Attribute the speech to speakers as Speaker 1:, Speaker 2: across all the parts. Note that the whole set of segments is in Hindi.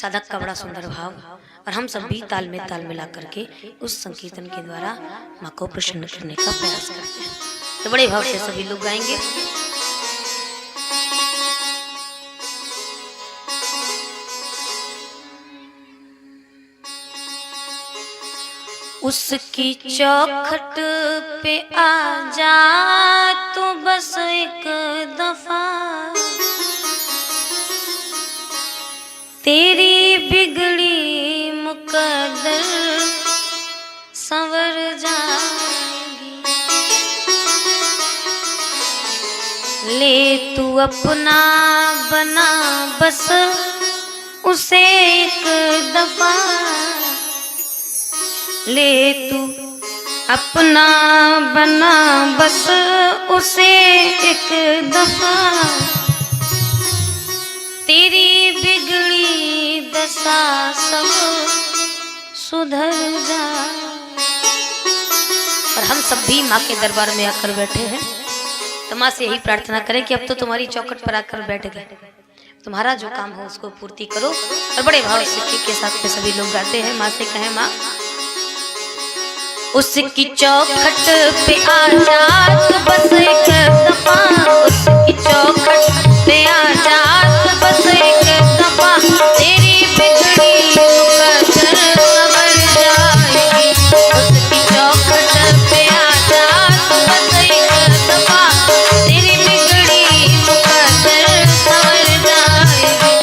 Speaker 1: साधक का बड़ा सुंदर भाव, और हम सब भी ताल में ताल मिला करके उस संकीर्तन के द्वारा माँ को प्रसन्न करने का प्रयास करते हैं। तो बड़े भाव से सभी लोग गाएंगे। उसकी चौखट पे आ जा तू बस एक दफा, तेरी बिगड़ी मुकद्दर संवर जाएगी। ले तू अपना बना बस उसे एक दफा, ले तू अपना बना बस उसे एक दफा, तेरी बिगड़ी दशा सब सुधर जा। और हम सब भी माँ के दरबार में आकर बैठे हैं, तो माँ से यही प्रार्थना करें कि अब तो तुम्हारी चौखट पर आकर बैठ गए, तुम्हारा जो काम हो उसको पूर्ति करो। और बड़े भाव सिक्की के साथ में सभी लोग गाते हैं। माँ से कहें, माँ उसकी चौखट पे आ जा तू बस एक दफा, उसकी चौखट पे आ जा तू बस एक दफा, तेरी बिगड़ी मुकद्दर संवर जाएगी। उसकी चौखट पे आ जा तू बस एक दफा, तेरी बिगड़ी मुकद्दर संवर जाएगी।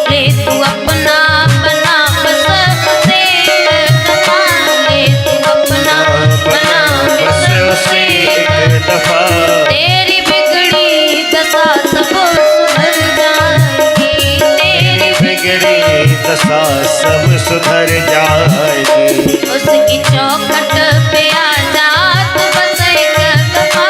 Speaker 1: ले तू अपना बना बस उसे एक दफा, ले तू अपना बना बस उसे एक दफा, तेरी बिगड़ी दशा सब सुधर जाएगी। तेरी बिगड़ी दशा सब सुधर जाएगी। उसकी चौखट पे आ जा तू बस एक दफा,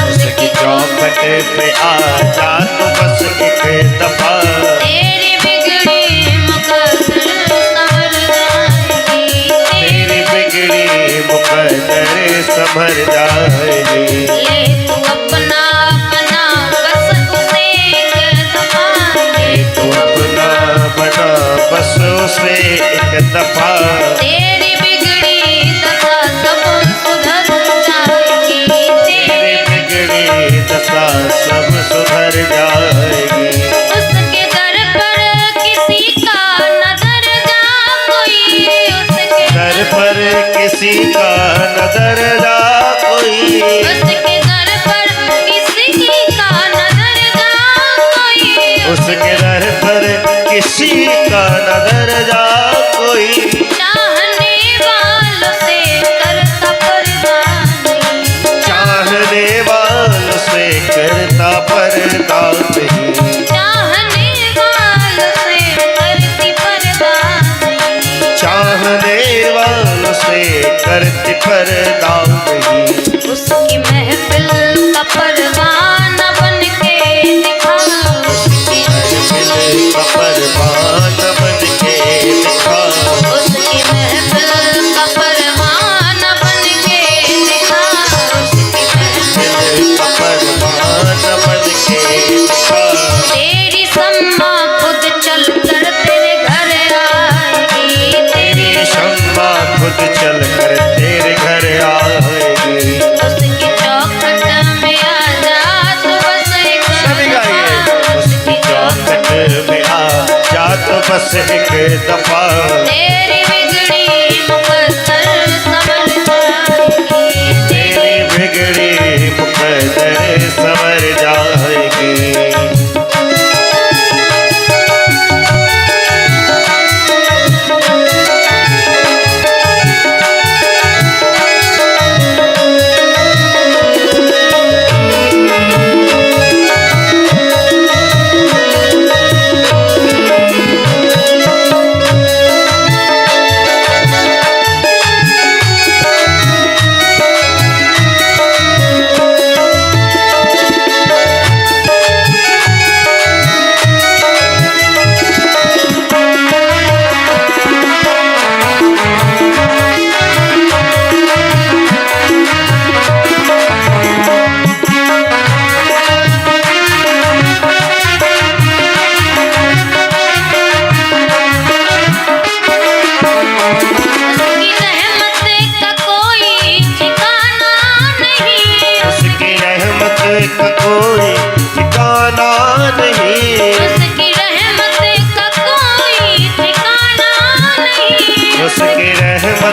Speaker 1: उसकी चौखट पे आ जा तू बस एक दफा, तेरी बिगड़ी मुकद्दर संवर जाएगी। तेरी बिगड़ी मुकद्दर संवर जाएगी। ले तू अपना बना बस उसे एक दफा, ले तू अपना बना बस उसे एक दफा, तेरी बिगड़ी दशा सब सुधर जाएगी। तेरी बिगड़ी दशा सब सुधर जाएगी। उसके दर पर किसी का नजर जा कोई, उसके दर पर किसी का नजर जा कोई, उसके दर पर किसी का नजर जा कोई, उसके दर पर किसी का नजर जा कोई, चाहने वालों से करता पर्दा नहीं, चाहने वालों से करता पर्दा नहीं, चाहने वालों से करती पर्दा नहीं, चाहने वालों से करती पर्दा नहीं। उसकी महफिल का परवाना बन के दिखा, उसकी महफिल का परवाना बन के दिखा, उसकी महफिल का परवाना बन के दिखा, उसकी महफिल का परवाना बन के दिखा, तेरी सम्मा खुद चल कर तेरे घर आएगी, तेरी सम्मा खुद चल कर तेरे घर आएगी। उसकी चौखट में आ जा तू बस एक दफा, उसकी चौखट में आ जा तू बस एक दफा, तेरी बिगड़ी मुकद्दर संवर जाएगी। तेरी बिगड़ी मुकद्दर संवर जाएगी।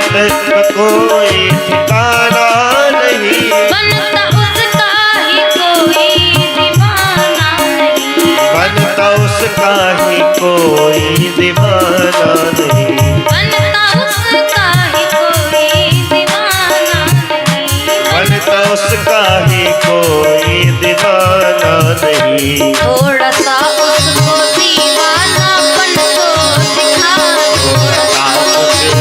Speaker 2: का कोई ठिकाना नहीं,
Speaker 1: बनता उसका ही कोई दीवाना नहीं,
Speaker 2: बनता उसका ही कोई दीवाना नहीं,
Speaker 1: बनता उसका ही कोई दीवाना नहीं,
Speaker 2: बनता उसका ही कोई दीवाना नहीं।
Speaker 1: थोड़ा सा उसको दीवानापन को दिखा,
Speaker 2: थोड़ा सा उसको दीवाना बनकर दिखा,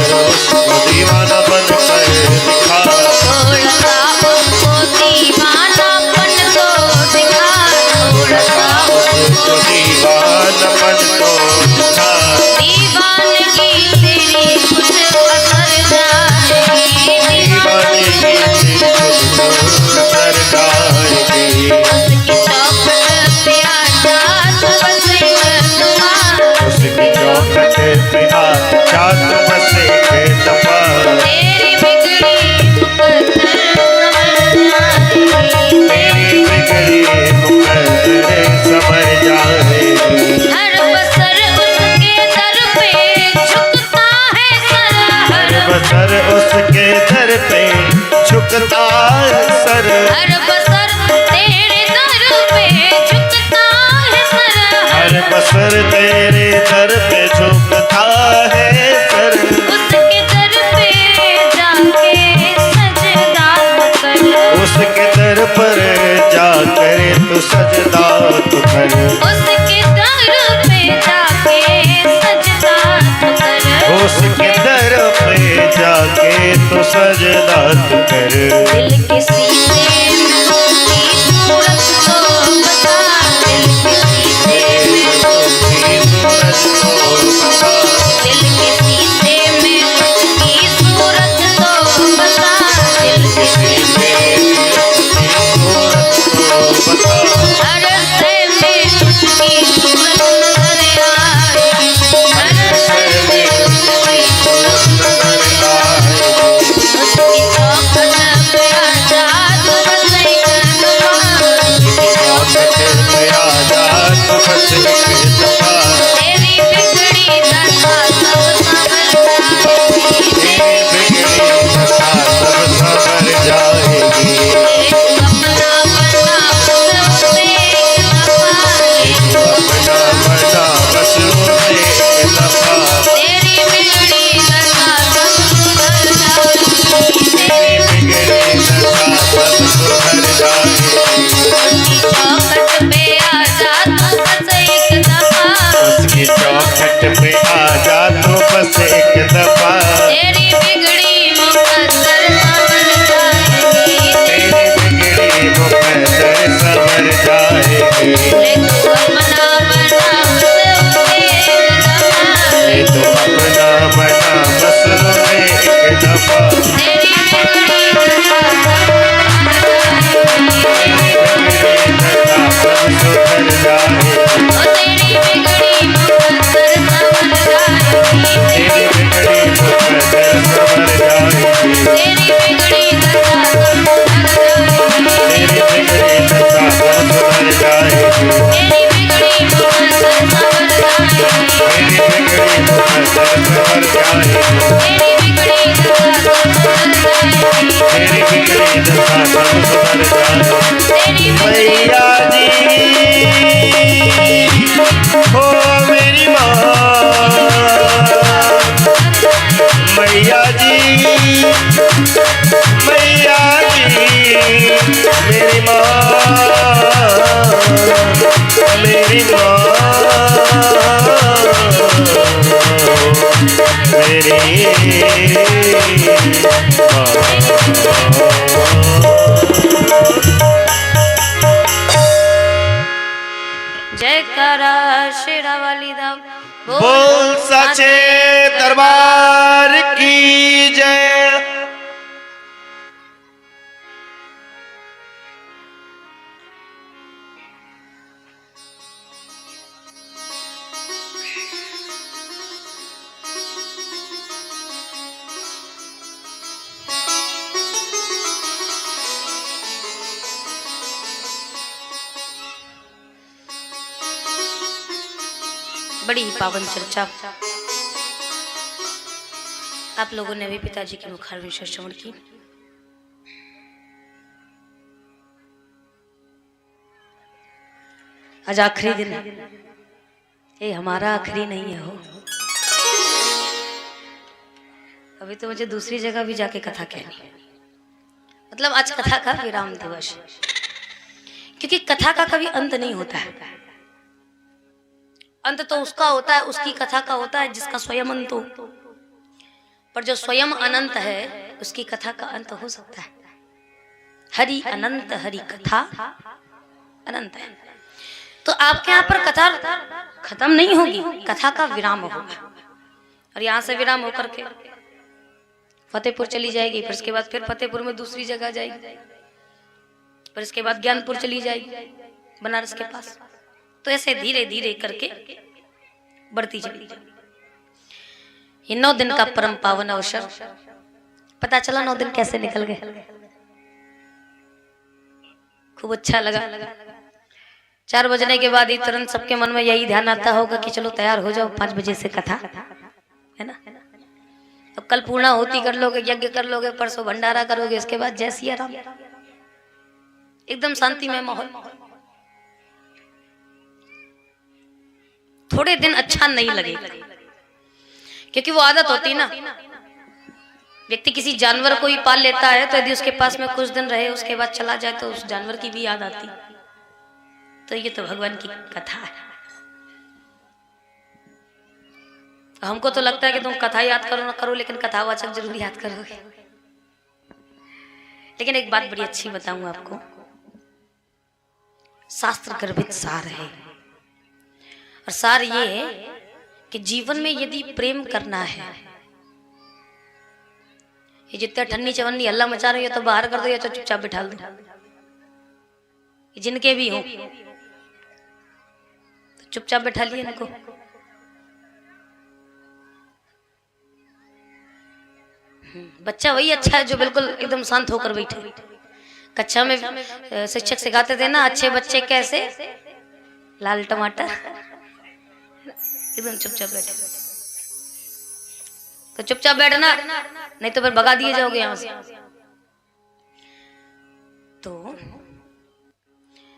Speaker 1: थोड़ा सा उसको दीवानापन को दिखा, थोड़ा सा
Speaker 2: उसको दीवानापन को दिखा।
Speaker 1: दीवानगी तेरी कुछ असर जाएगी,
Speaker 2: दीवानगी तेरी कुछ असर जाएगी।
Speaker 1: उसकी चौखट पे आजा तो बस एक दुआ,
Speaker 2: उसकी चौखट पे आजा तो बस एक दफा,
Speaker 1: तेरी बिगड़ी मुकद्दर संभल जाएगी,
Speaker 2: तेरी बिगड़ी मुकद्दर संभल जाएगी।
Speaker 1: हर बसर उसके दर पे झुकता है सर,
Speaker 2: हर बसर उसके दर पे झुकता है सर,
Speaker 1: हर बसर तेरे दर पे झुकता है सर,
Speaker 2: हर बसर तेरे दर पे झुकता है सर।
Speaker 1: उसके दर पे जाके सजदा कर,
Speaker 2: उसके दर पर जाकर तू सजदा तो कर,
Speaker 1: उसके दर पे जाके सजदा कर,
Speaker 2: उसके दर पे जाके तू सजदा तो कर।
Speaker 1: दिल के सीने में उसकी सूरत को बता, दिल के सीने में
Speaker 2: उसकी सूरत को बता,
Speaker 1: दिल के सीने में उसकी सूरत को बता, दिल के सीने
Speaker 2: उसकी सूरत को बता।
Speaker 1: हर शय में उसकी सूरत नजर आए, हर शय में उसकी सूरत नजर आए, उसकी चौखट पे आजा तो बस एक दुआ,
Speaker 2: चौखट पे आजा तो बस एक दफा,
Speaker 1: तेरी बिगड़ी दशा सब संभल जाएगी,
Speaker 2: तेरी बिगड़ी दशा सब संभल जाएगी।
Speaker 1: तू अपना बना बस उसे एक दफा,
Speaker 2: अपना बना बस उसे एक दफा,
Speaker 1: तेरी बिगड़ी दशा सब सुधर जाएगी,
Speaker 2: तेरी बिगड़ी दशा सब सुधर जाएगी।
Speaker 1: उसकी चौखट पे आजा तो बस एक दफा,
Speaker 2: उसकी चौखट पे आजा तो बस एक दफा,
Speaker 1: तेरी बिगड़ी मुकद्दर संभल जाएगी,
Speaker 2: तेरी बिगड़ी मुकद्दर संभल जाएगी।
Speaker 1: ले तू अपना बना बस उसे एक दफा,
Speaker 2: ले तो अपना बना बस उसे एक दफा,
Speaker 1: तेरी बिगड़ी दशा सब सुधर जाएगी,
Speaker 2: तेरी दशा सब सुधर जाएगी।
Speaker 1: तेरी बिगड़ी मुकद्दर संभल जाएगी,
Speaker 2: तेरी बिगड़ी मुकद्दर संभल जाएगी।
Speaker 1: तेरी बिगड़ी दशा सब सुधर जाएगी,
Speaker 2: तेरी बिगड़ी मुकद्दर संभल जाएगी।
Speaker 1: तेरी बिगड़ी दशा सब सुधर जाएगी,
Speaker 2: तेरी बिगड़ी दशा सब सुधर जाएगी।
Speaker 1: तेरी बिगड़ी
Speaker 2: मैया जी हो मेरी माँ, मैया जी, मैया जी मेरी माँ, मेरी माँ, मेरी
Speaker 1: जयकारा शेरा वाली दा
Speaker 2: बोल सचे दरबार की जय।
Speaker 1: बड़ी ही पावन चर्चा आप लोगों ने अभी पिताजी के मुखारविंद से श्रवण की। आज आखिरी दिन है। ये हमारा आखिरी नहीं है हो। अभी तो मुझे दूसरी जगह भी जाके कथा कहनी है। मतलब आज कथा का विराम दिवस, क्योंकि कथा का कभी अंत नहीं होता है। अंत तो उसका होता है, उसकी कथा का होता है जिसका स्वयं अंत हो। पर जो स्वयं अनंत है उसकी कथा का अंत हो सकता है। हरि अनंत, हरि कथा अनंत है। तो आपके यहाँ पर कथा खत्म नहीं होगी, कथा का विराम होगा। और यहाँ से विराम होकर के फतेहपुर चली जाएगी, फिर उसके बाद फिर फतेहपुर में दूसरी जगह जाएगी, फिर इसके बाद ज्ञानपुर चली जाएगी, बनारस के पास। तो ऐसे धीरे धीरे करके बढ़ती चली जाएगी। ये 9 दिन का परम पावन अवसर, पता चला 9 दिन कैसे निकल गए। खूब अच्छा लगा। 4 बजने के बाद ही तुरंत सबके मन में यही ध्यान आता होगा कि चलो तैयार हो जाओ, 5 बजे से कथा है ना। अब कल पूर्णा होती कर लोगे, यज्ञ कर लोगे, परसों भंडारा करोगे, इसके बाद जय सिया राम, एकदम शांति में माहौल। थोड़े दिन अच्छा नहीं लगेगा, क्योंकि वो आदत होती है ना। व्यक्ति किसी जानवर को ही पाल लेता है तो यदि उसके पास में कुछ दिन रहे उसके बाद चला जाए तो उस जानवर की भी याद आती। तो ये तो भगवान की कथा है। हमको तो लगता है कि तुम कथा याद करो ना करो, लेकिन कथावाचक जरूर याद करोगे। लेकिन एक बात बड़ी अच्छी बताऊं आपको, शास्त्र गर्भित सार है। और सार ये है कि जीवन में यदि प्रेम करना है, ये जितने ठन्नी चवन्नी हल्ला मचा रही हो तो बाहर कर दो या तो चुपचाप बिठा दो, जिनके भी हो तो चुपचाप बैठा लिए इनको। बच्चा वही अच्छा है जो बिल्कुल एकदम शांत होकर बैठे। कक्षा में शिक्षक सिखाते थे ना, अच्छे बच्चे कैसे, लाल टमाटर, एकदम चुपचाप बैठे। तो चुपचाप बैठना, नहीं तो फिर भगा दिए जाओगे यहां से। तो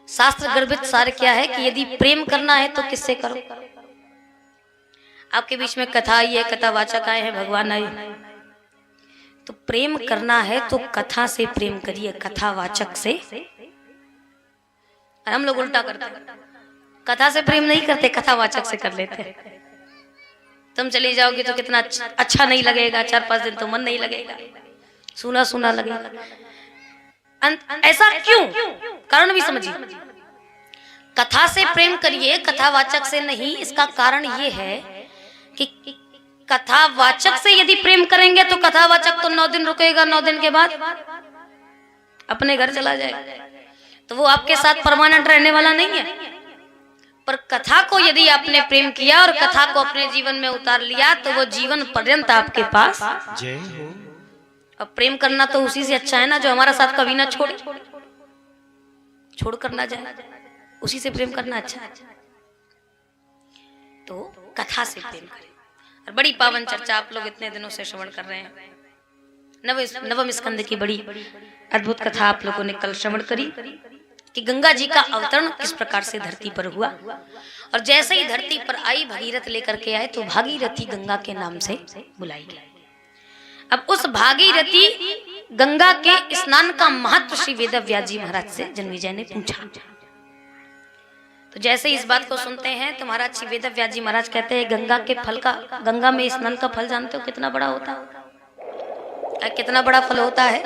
Speaker 1: शास्त्र गर्भित सार क्या है कि यदि प्रेम करना है तो किससे करो। आपके बीच में कथा आई है, कथावाचक आए हैं, भगवान आए, तो प्रेम करना है तो कथा से प्रेम करिए, कथावाचक से। और हम लोग उल्टा करते हैं, कथा से प्रेम नहीं करते, कथावाचक से कर लेते हैं। तुम चली जाओगी तो कितना अच्छा नहीं लगेगा, 4-5 दिन तो मन नहीं लगेगा, सुना सुना लगेगा। ऐसा क्यों, कारण भी समझिए। कथा से प्रेम करिए, कथावाचक से नहीं। इसका कारण ये है कि कथावाचक से यदि प्रेम करेंगे तो कथावाचक तो 9 दिन रुकेगा, 9 दिन के बाद अपने घर चला जाएगा, तो वो आपके साथ परमानेंट रहने वाला नहीं है। पर कथा को यदि आपने प्रेम किया और कथा को अपने जीवन में उतार लिया तो वो जीवन पर्यंत आपके पास जय हो। अब प्रेम करना तो उसी से अच्छा है ना जो हमारा साथ कभी ना छोड़े, छोड़ कर ना जाए, उसी से प्रेम करना अच्छा है। तो कथा से प्रेम करें। और बड़ी पावन चर्चा आप लोग इतने दिनों से श्रवण कर रहे हैं। नवम स्कंद की बड़ी अद्भुत कथा आप लोगों ने कल श्रवण करी कि गंगा जी का अवतरण किस प्रकार से धरती पर हुआ। और जैसे ही धरती पर आई, भगीरथ लेकर के आए तो भागीरथी गंगा के नाम से बुलाई गई। अब उस भागीरथी गंगा के स्नान का महत्व श्री वेदव्यास जी महाराज से जन्मेजय ने पूछा। तो जैसे इस बात को सुनते हैं तो महाराज श्री वेदव्यास जी महाराज कहते हैं, गंगा के फल का, गंगा में स्नान का फल जानते हो कितना बड़ा होता है, कितना बड़ा फल होता है।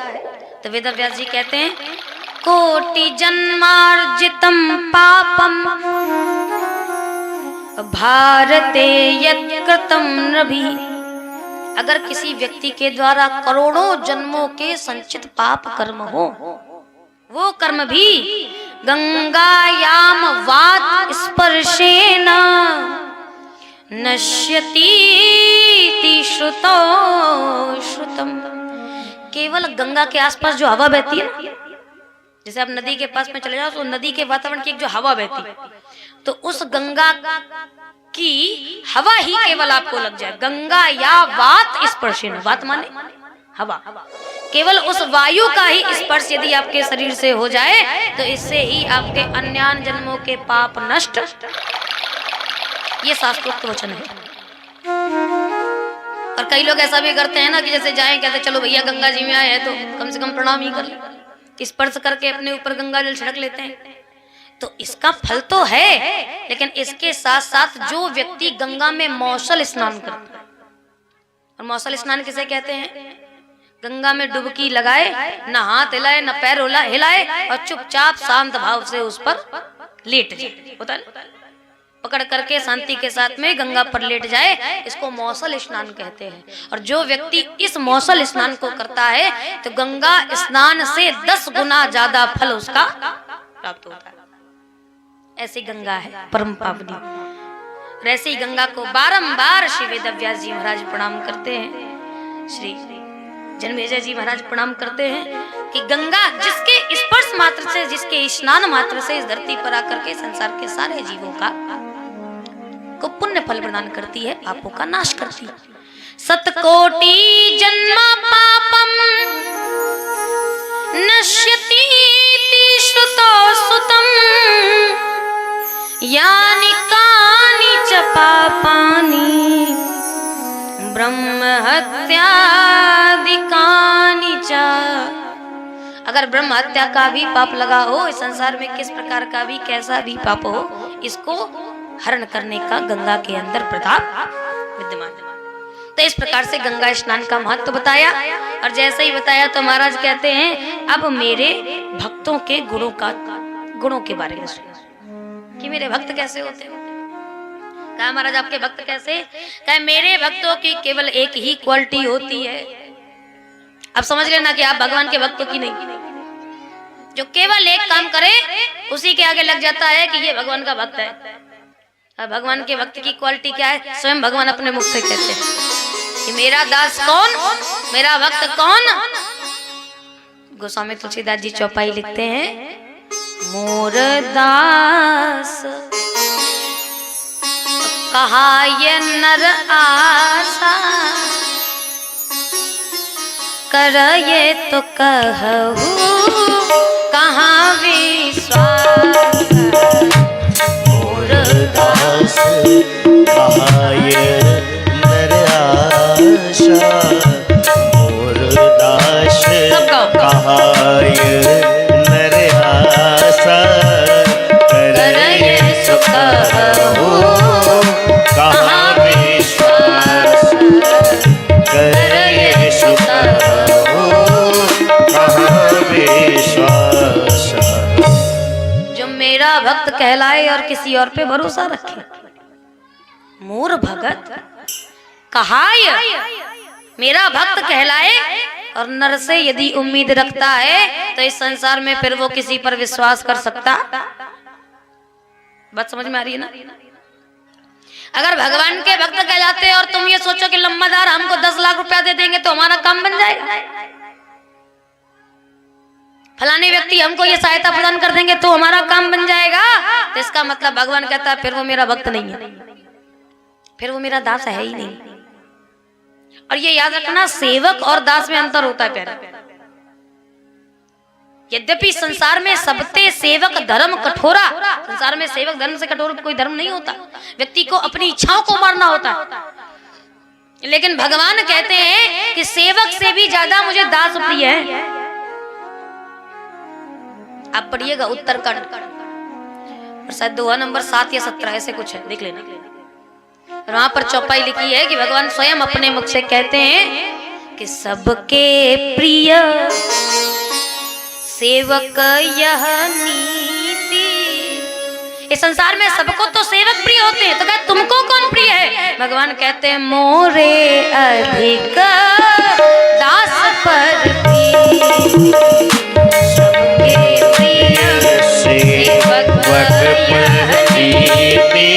Speaker 1: तो वेदव्यास जी कहते हैं, कोटि जन्मार्जितम पापम भारते यत्कृतं नभि। अगर किसी व्यक्ति के द्वारा करोड़ों जन्मों के संचित पाप कर्म हो, वो कर्म भी गंगायाम वात स्पर्शेन नश्यति श्रुतो श्रुतम। केवल गंगा के आसपास जो हवा बहती है ना, जैसे आप नदी के पास में चले जाओ तो नदी के वातावरण की एक जो हवा बहती है, तो उस गंगा कि हवा ही केवल आपको लग जाए, गंगा या वात स्पर्शन, वात माने हवा, केवल उस वायु का ही स्पर्श यदि आपके शरीर से हो जाए तो इससे ही आपके अन्यान जन्मों के पाप नष्ट। ये शास्त्रोक्त वचन है। और कई लोग ऐसा भी करते हैं ना कि जैसे जाएं, कहते चलो भैया गंगा जी में आए हैं तो कम से कम प्रणाम ही कर ले, स्पर्श करके अपने ऊपर गंगा जल छिड़क लेते हैं। तो इसका फल तो है, लेकिन इसके साथ साथ जो व्यक्ति गंगा में मौसल स्नान करता है, और मौसल स्नान किसे कहते हैं, गंगा में डुबकी लगाए, न हाथ हिलाए न पैर हिलाए और चुपचाप शांत भाव से उस पर लेट जाए, होता है पकड़ करके शांति के साथ में गंगा पर लेट जाए, इसको मौसल स्नान कहते हैं। और जो व्यक्ति इस मौसल स्नान को करता है तो गंगा स्नान से 10 गुना ज्यादा फल उसका प्राप्त होता है। ऐसी गंगा है परम पावनी। ऐसी गंगा को बारंबार श्री वेदव्यास जी महाराज प्रणाम करते हैं, श्री जन्मेजय जी महाराज प्रणाम करते हैं कि गंगा जिसके स्पर्श मात्र से, जिसके स्नान मात्र से इस धरती पर आकर के संसार के सारे जीवों को पुण्य फल प्रदान करती है, पापों का नाश करती है। सतकोटि जन्म पापम नश्यति श्रुतो सुतम यानि कानि च पापानि ब्रह्म हत्यादिकानि च। अगर ब्रह्म हत्या का भी पाप लगा हो, इस संसार में किस प्रकार का भी कैसा भी पाप हो, इसको हरण करने का गंगा के अंदर प्रताप विद्यमान है। तो इस प्रकार से गंगा स्नान का महत्व बताया। और जैसे ही बताया तो महाराज कहते हैं अब मेरे भक्तों के गुणों के बारे में सुनो कि मेरे भक्त कैसे होते हैं। कहा महाराज आपके भक्त कैसे? कहा मेरे भक्तों की केवल एक ही क्वालिटी होती है। अब समझ लेना कि आप भगवान के भक्तों की नहीं, जो केवल एक काम करे उसी के आगे लग जाता है कि ये भगवान का भक्त है। अब भगवान के भक्त की क्वालिटी क्या है? स्वयं भगवान अपने मुख से कहते हैं कि मेरा दास कौन, मेरा भक्त कौन। गोस्वामी तुलसीदास जी चौपाई लिखते हैं, मोर दास कहा ये नर आशा कर ये तो कहूँ कहाँ विश्वास।
Speaker 2: मोर दास कहा ये नर आशा, मोर दास कहा ये नर आशा कर ये तो कहूँ कहाँ विश्वास, कर ये तो कहूँ कहाँ विश्वास।
Speaker 1: जो मेरा भक्त कहलाए और किसी और पे भरोसा रखे। मोर भगत कहाय, मेरा भक्त कहलाए और नर से यदि उम्मीद रखता है तो इस संसार में फिर वो किसी पर विश्वास कर सकता। बात समझ में आ रही है ना? अगर भगवान के भक्त कहलाते और तुम ये सोचो कि लम्बादार हमको 10 लाख रुपया दे देंगे तो हमारा काम बन जाएगा, फलाने व्यक्ति हमको ये सहायता प्रदान कर देंगे तो हमारा काम बन जाएगा, तो इसका मतलब भगवान कहता है फिर वो मेरा भक्त नहीं है, फिर वो मेरा दास है ही नहीं। और ये याद रखना, सेवक और दास में अंतर होता है प्यारा। यद्यपि संसार में सबते सेवक धर्म कठोरा, संसार में सेवक धर्म से कठोर कोई धर्म नहीं होता, व्यक्ति को अपनी इच्छाओं को मारना होता है। लेकिन भगवान कहते हैं कि सेवक से भी ज्यादा मुझे दास प्रिय है। आप पढ़िएगा उत्तरकांड और शायद दोहा नंबर 7 या 17 ऐसे कुछ है, देख लेना। वहां पर चौपाई लिखी है कि भगवान स्वयं अपने मुख से कहते हैं कि सबके प्रिय सेवक यह नीति। इस संसार में सबको तो सेवक प्रिय होते हैं, तो क्या तुमको कौन प्रिय है? भगवान कहते हैं मोरे अधिक दास पर प्रिय, सबके प्रिय सेवक यह नीति।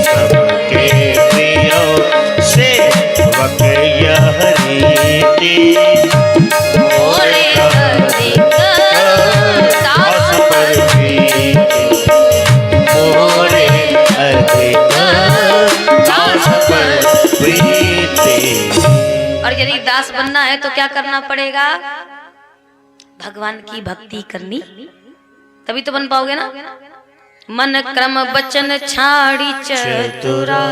Speaker 2: सबके प्रिय सेवक यह नीति,
Speaker 1: मोरे अधिक दास पर
Speaker 2: मोरे अधिक
Speaker 1: और यदि दास बनना है तो क्या करना पड़ेगा? भगवान की भक्ति करनी, तभी तो बन पाओगे ना। मन क्रम वचन छाड़ी चतुरा,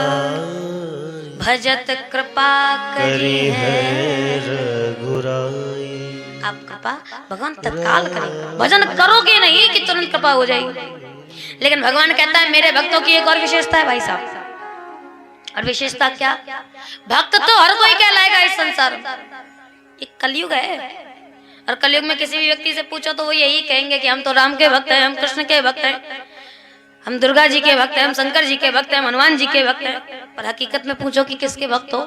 Speaker 1: भजत कृपा करी है
Speaker 2: रघुराई।
Speaker 1: आप कृपा भगवान तत्काल करें, भजन करोगे नहीं कि तुरंत कृपा हो जाएगी। लेकिन भगवान कहता है मेरे भक्तों की एक और विशेषता है भाई साहब। और विशेषता क्या? भक्त तो हर कोई कहलाएगा इस संसार में। एक कलयुग है, और कलयुग में किसी भी व्यक्ति से पूछो तो वो यही कहेंगे कि हम तो राम के भक्त हैं, हम कृष्ण के भक्त हैं, हम दुर्गा जी के भक्त हैं, हम शंकर जी के भक्त हैं, हनुमान जी के भक्त हैं। पर हकीकत में पूछो कि किसके भक्त हो,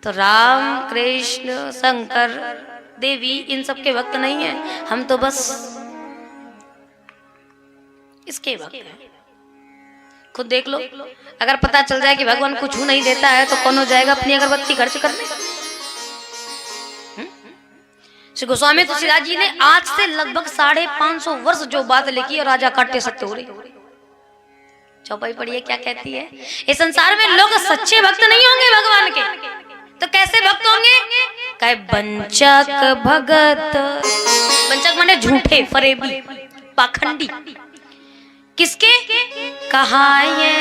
Speaker 1: तो राम कृष्ण शंकर देवी इन सब के भक्त नहीं है, हम तो बस इसके भक्त हैं। खुद देख लो, अगर पता चल जाए कि भगवान कुछ नहीं देता है तो कौन हो जाएगा अपनी अगरबत्ती खर्च करने? श्री गोस्वामी तुलसीदास जी ने आज से लगभग 550 वर्ष जो बात लिखी और राजा काटे सत्य हो रही। चौपाई पढ़िए क्या कहती है। इस संसार में लोग सच्चे भक्त नहीं होंगे भगवान के, तो कैसे भक्त होंगे? कहे बंचक भगत, बंचक माने झूठे, फरेबी, पाखंडी। किसके? कहा ये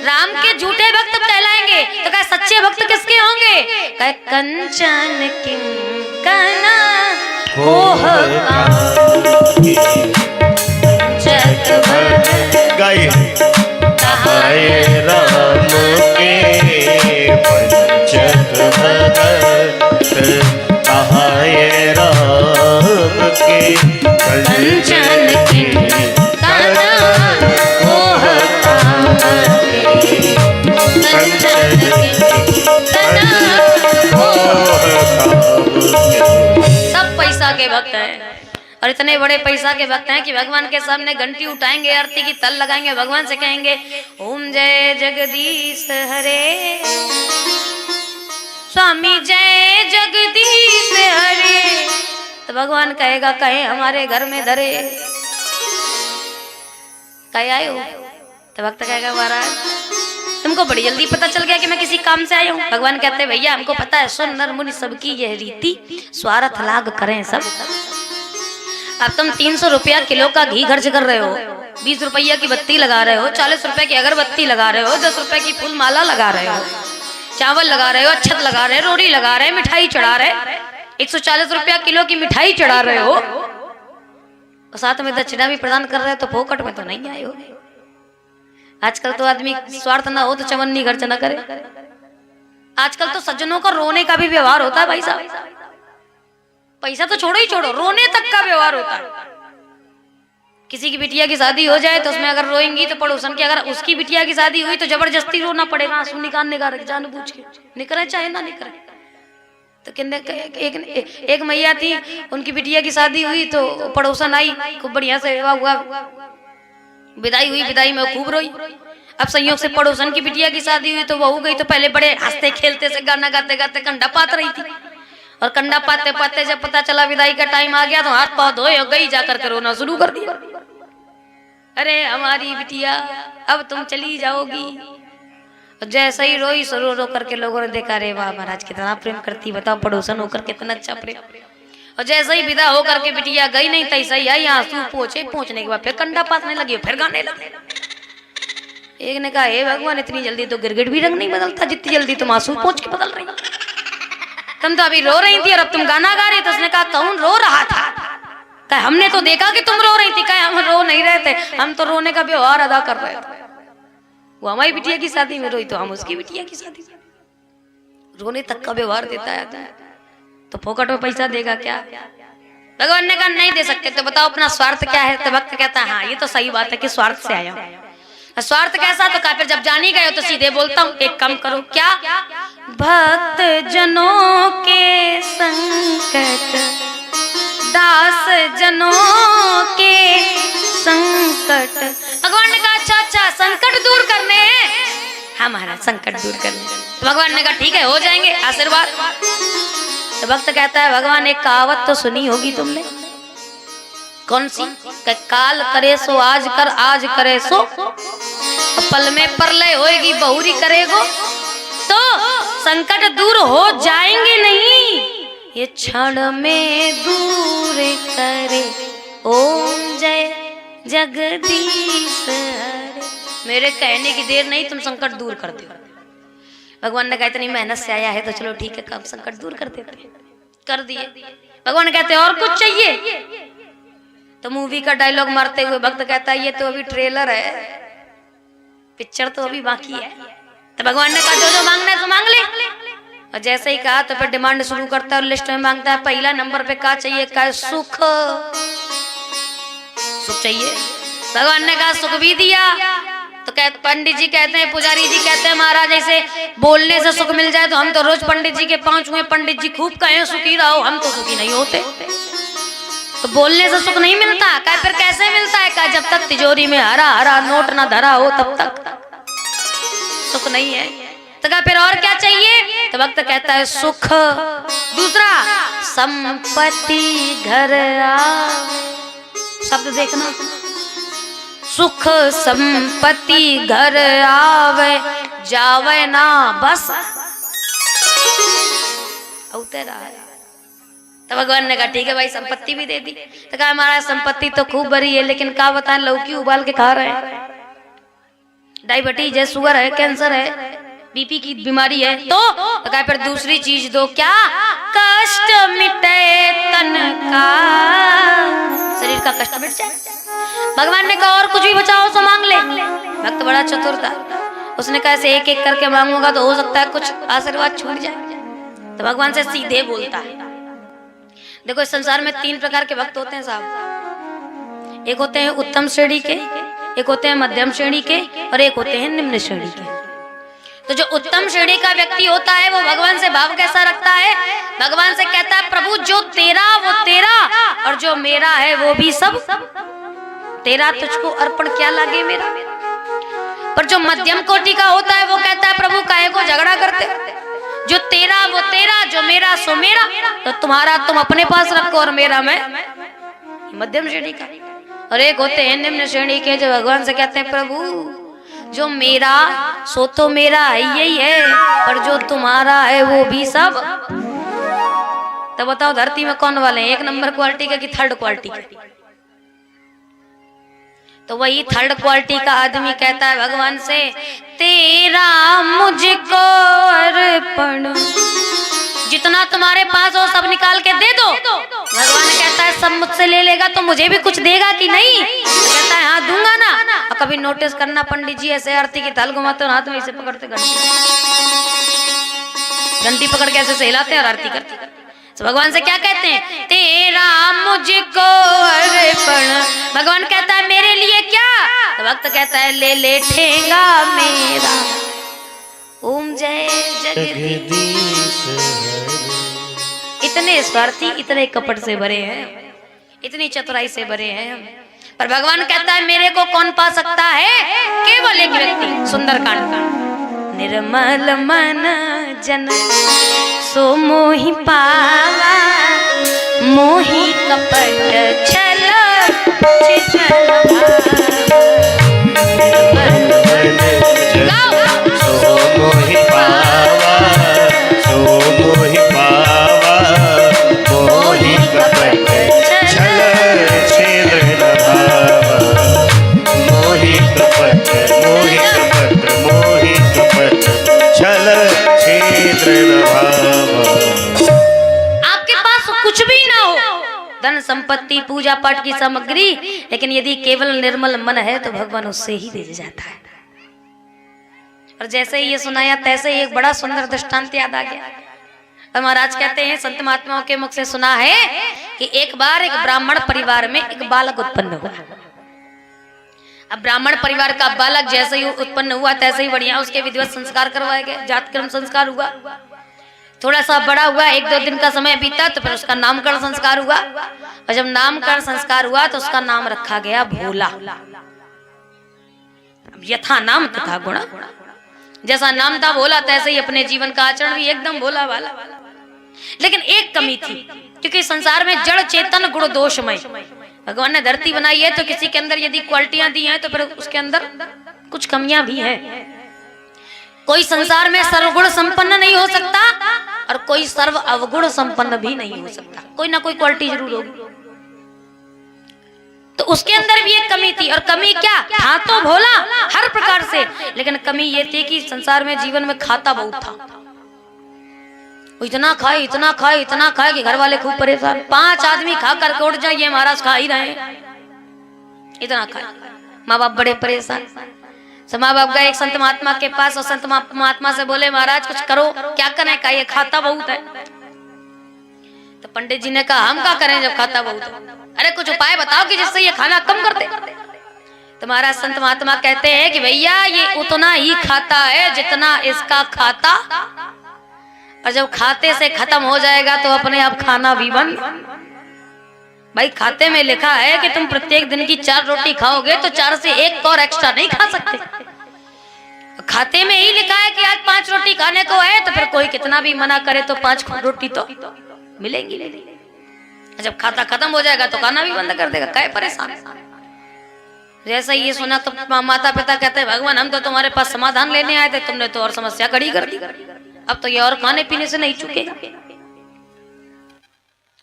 Speaker 1: राम के झूठे भक्त कहलाएंगे। तो कहे सच्चे भक्त किसके होंगे? कहे कंचन किंकना मोह जग
Speaker 2: गाइए।
Speaker 1: कहा
Speaker 2: ये राम के पंचक भगत, कहा ये राम के
Speaker 1: कंचन किंकना मोह कंचन किंकना मोह। सब पैसा के भक्त हैं, और इतने बड़े पैसा के भक्त हैं कि भगवान के सामने घंटी उठाएंगे, आरती की तल लगाएंगे, भगवान से कहेंगे ओम जय जगदीश हरे, स्वामी जय जगदीश हरे। तो भगवान कहेगा कहे हमारे घर में धरे, कहे आए हो? तो भक्त कहेगा महाराज तुमको बड़ी जल्दी पता चल गया कि मैं किसी काम से आया हूँ। भगवान कहते हैं भैया हमको पता है, सुन नर मुनि सबकी यह रीति, स्वार्थ लाग करें सब। अब तुम 300 रुपया किलो का घी खर्च कर रहे हो, 20 रुपया की बत्ती लगा रहे हो, 40 रुपए की अगरबत्ती लगा रहे हो, 10 रुपए की फूल माला लगा रहे हो, चावल लगा रहे हो, अक्षत लगा रहे हो, रोटी लगा रहे हो, मिठाई चढ़ा रहे, 140 रुपया किलो की मिठाई चढ़ा रहे हो, और साथ में दक्षिणा भी प्रदान कर रहे हो, तो फोकट में तो नहीं आए हो। आजकल तो आदमी स्वार्थ ना हो तो चवन्नी खर्च ना करे। आजकल तो सज्जनों का रोने का भी व्यवहार होता है भाई साहब। पैसा तो छोड़ो ही छोड़ो, रोने तक का व्यवहार होता है। किसी की बिटिया की शादी हो जाए तो उसमें अगर रोएंगी तो पड़ोसन की, अगर उसकी बिटिया की शादी हुई तो जबरदस्ती रोना पड़ेगा, आंसू निकालने का जानबूझ के, निकले चाहे ना निकले। तो एक मैया थी, उनकी बिटिया की शादी हुई तो पड़ोसन आई, खूब बढ़िया से हुआ, विदाई हुई, विदाई में खूब रोई। अब संयोग से पड़ोसन की बिटिया की शादी हुई तो बहू गई, तो पहले बड़े हंसते खेलते से गाना गाते गाते कंडा पात रही थी, और कंडा पाते पाते जब पता चला विदाई का टाइम आ गया तो हाथ पाँव धोए और गई, जाकर के रोना शुरू कर दिया। अरे हमारी बिटिया अब तुम चली जाओगी। जैसे ही रोई सो रो करके लोगों ने देखा, रे वाह महाराज कितना प्रेम करती, बताओ पड़ोसन होकर कितना अच्छा प्रेम। और जैसे ही विदा होकर के बिटिया गई नहीं तैसे ही आई, आंसू पहुंचने के बाद फिर कंडा पातने लगी, फिर गाने लगे। एक ने कहा हे भगवान इतनी जल्दी तो गिरगिट भी रंग नहीं बदलता, जितनी जल्दी तुम आंसू पहुंच के बदल रही। तुम तो अभी रो रही थी और अब तुम गाना गा रही। तो उसने कहा कौन रो रहा था? कहा हमने तो देखा कि तुम रो रही थी। कहा हम रो नहीं रहे थे, हम तो रोने का व्यवहार अदा कर रहे थे। वो हमारी बिटिया की शादी में रोई तो हम उसकी बिटिया की शादी में, रोने तक का व्यवहार देता है। तो फोकट में पैसा देगा क्या? भगवान ने कहा नहीं दे सकते। तो बताओ अपना स्वार्थ क्या है? तो भक्त कहता है हाँ ये तो सही बात है कि स्वार्थ से आया हूँ। स्वार्थ कैसा? तो कहा फिर जब जान ही गए हो तो सीधे बोलता हूँ, एक काम करो। क्या? भक्त जनों के संकट, दास जनों के संकट। भगवान ने कहा अच्छा संकट दूर करने हैं। हाँ महाराज संकट दूर करने। तो भगवान ने कहा ठीक है हो जाएंगे, आशीर्वाद। तो भक्त कहता है भगवान एक कहावत तो सुनी होगी तुमने, कौन सी? काल करे सो आज कर, आज करे सो पल में परलय होएगी बहुरी करेगो तो संकट दूर हो जाएंगे नहीं, ये क्षण में दूर करे। ओम जय जगदीश हरे। मेरे कहने की देर नहीं, तुम संकट दूर कर दो। भगवान ने कहा इतनी मेहनत से आया है तो चलो ठीक है, कब संकट दूर कर देते, कर दिए। भगवान कहते और कुछ चाहिए? तो मूवी का डायलॉग मारते हुए भक्त कहता है ये तो अभी ट्रेलर है, पिक्चर तो अभी बाकी है। तो भगवान ने कहा जो जो मांगना है तो मांग ले। और जैसे ही कहा तो फिर डिमांड शुरू करता है और लिस्ट में मांगता है। पहला नंबर पे क्या चाहिए? क्या सुख, सुख चाहिए। भगवान ने कहा सुख भी दिया। तो कहते पंडित जी कहते हैं, पुजारी जी कहते हैं महाराज ऐसे बोलने से सुख मिल जाए तो हम तो रोज पंडित जी के पांच हुए, पंडित जी खूब कहें सुखी रहो, हम तो सुखी नहीं होते। तो बोलने से सुख नहीं मिलता। कहे फिर कैसे मिलता है? कहा जब तक तिजोरी में हरा हरा नोट ना धरा हो तब तक सुख नहीं है। तो कहा फिर और क्या चाहिए? तो भक्त कहता है सुख। दूसरा संपत्ति घर आवे। शब्द देखना, सुख संपत्ति घर आवे जावे ना बस उतरा। तो भगवान ने कहा ठीक है भाई संपत्ति भी दे दी। तो कहा महाराज संपत्ति तो खूब बड़ी है लेकिन क्या बताएं लौकी उबाल के खा रहे हैं, डायबिटीज है, शुगर है, कैंसर है, बीपी की बीमारी है। तो कहा फिर दूसरी चीज दो। क्या? कष्ट मिटे तन का, शरीर का कष्ट मिट जाए। भगवान ने कहा और कुछ भी बचाओ तो मांग ले। भक्त बड़ा चतुर था, उसने कहा ऐसे एक एक करके मांगूंगा तो हो सकता है कुछ आशीर्वाद छूट जाए। तो भगवान से सीधे बोलता है। देखो इस संसार में तीन प्रकार के भक्त होते हैं साहब। एक होते हैं उत्तम श्रेणी के, एक होते हैं मध्यम श्रेणी के और एक होते हैं निम्न श्रेणी के। तो जो उत्तम श्रेणी का व्यक्ति होता है वो भगवान से भाव कैसा रखता है? भगवान से कहता है प्रभु जो तेरा वो तेरा और जो मेरा है वो भी सब तेरा, तुझको अर्पण क्या लागे मेरा। पर जो मध्यम कोटि का होता है वो कहता है प्रभु काहे को झगड़ा करते, जो तेरा वो तेरा, जो मेरा सो मेरा, तो तुम्हारा तुम अपने पास रखो और मेरा मैं। मध्यम श्रेणी का। और एक होते हैं निम्न श्रेणी के जो भगवान से कहते हैं प्रभु जो मेरा सो तो मेरा है यही है, पर जो तुम्हारा है वो भी सब। तो बताओ धरती में कौन वाले हैं, एक नंबर क्वालिटी के कि थर्ड क्वालिटी के? तो वही थर्ड क्वालिटी का आदमी कहता है भगवान से तेरा मुझको अर्पण, जितना तुम्हारे पास हो सब निकाल के दे दो। भगवान कहता है सब मुझसे ले लेगा तो मुझे भी कुछ देगा कि नहीं? कहता है हाँ दूंगा ना। और कभी नोटिस करना पंडित जी ऐसे आरती की थाल घुमाते हाथ में ऐसे पकड़ते घंटी पकड़ के ऐसे हिलाते और आरती करते। तो भगवान से क्या कहते हैं? तेरा मुझको अर्पण। भगवान कहता है मेरे लिए क्या? तो भक्त कहता है ले ले ठेंगा मेरा। ओम जय जगदीश। इतने स्वार्थी, इतने कपट से भरे हैं, इतनी चतुराई से भरे हैं। पर भगवान कहता है मेरे को कौन पा सकता है? केवल एक व्यक्ति। सुंदरकांड का निर्मल मन जन सो मोहि पावा, मोहि कपट छल छिछल
Speaker 2: सो मोहि पावा, सो मोहि पावा, मोहि कपट छल छिछल भावा, मोहि कपट मोहि कपट मोहि कपट छल छिछल भावा।
Speaker 1: आपके पास कुछ भी ना हो, धन संपत्ति पूजा पाठ की सामग्री, लेकिन यदि केवल निर्मल मन है तो भगवान उससे ही दे जाता है। और जैसे ही ये सुनाया तैसे ही एक बड़ा सुंदर दृष्टांत याद आ गया। और महाराज कहते हैं संत महात्माओं के मुख से सुना है कि एक बार एक ब्राह्मण परिवार में एक बालक उत्पन्न हुआ। अब ब्राह्मण परिवार का बालक जैसे ही उत्पन्न हुआ तैसे ही बढ़िया उसके विधिवत संस्कार करवाए गए, जातकर्म संस्कार हुआ। थोड़ा सा बड़ा हुआ, एक दो दिन का समय बीता तो फिर उसका नामकरण संस्कार हुआ। और जब नामकरण संस्कार हुआ तो उसका नाम रखा गया भोला। यथा नाम तथा गुण, जैसा नाम था भोला तैसे ही अपने जीवन का आचरण भी एकदम भोला वाला। लेकिन एक कमी थी, क्योंकि संसार में जड़ चेतन गुण दोषमय। भगवान ने धरती बनाई है तो किसी के अंदर यदि क्वालिटियां दी हैं तो फिर उसके अंदर कुछ कमियां भी हैं। कोई संसार में सर्वगुण संपन्न नहीं हो सकता और कोई सर्व अवगुण संपन्न भी नहीं हो सकता, कोई ना कोई क्वालिटी जरूर होगी। तो उसके अंदर भी एक कमी थी, और कमी क्या था? तो भोला हर प्रकार से, लेकिन कमी ये थी कि संसार में जीवन में खाता बहुत था। वो इतना खाए इतना खाए इतना खाए कि घर वाले खूब परेशान। 5 आदमी खा करके उठ जाए, ये महाराज खा ही रहे, इतना खाए। माँ बाप बड़े परेशान। तो माँ बाप गए एक संत महात्मा के पास और संत महात्मा से बोले महाराज कुछ करो, क्या करें? का ये खाता बहुत है। तो पंडित जी ने कहा हम क्या करें जब खाता बहुत है? अरे कुछ उपाय बताओ कि जिससे ये खाना कम कर दे। तो महाराज संत महात्मा कहते हैं कि भैया ये उतना ही खाता है जितना इसका खाता, और जब खाते से खत्म हो जाएगा तो अपने आप खाना भी बंद। भाई खाते में लिखा है कि तुम प्रत्येक दिन की 4 रोटी खाओगे तो 4 से 1 और एक्स्ट्रा नहीं खा सकते। खाते में ही लिखा है कि आज 5 रोटी खाने को है, तो फिर कोई कितना भी मना करे तो 5 रोटी तो मिलेंगी। जब खाता खत्म हो जाएगा तो खाना भी बंद कर देगा, क्या परेशान। जैसा ये सुना तो माता पिता कहते हैं भगवान हम तो तुम्हारे पास समाधान लेने आए थे, तुमने तो और समस्या खड़ी कर दी। अब तो ये और खाने पीने से नहीं चुकेगा।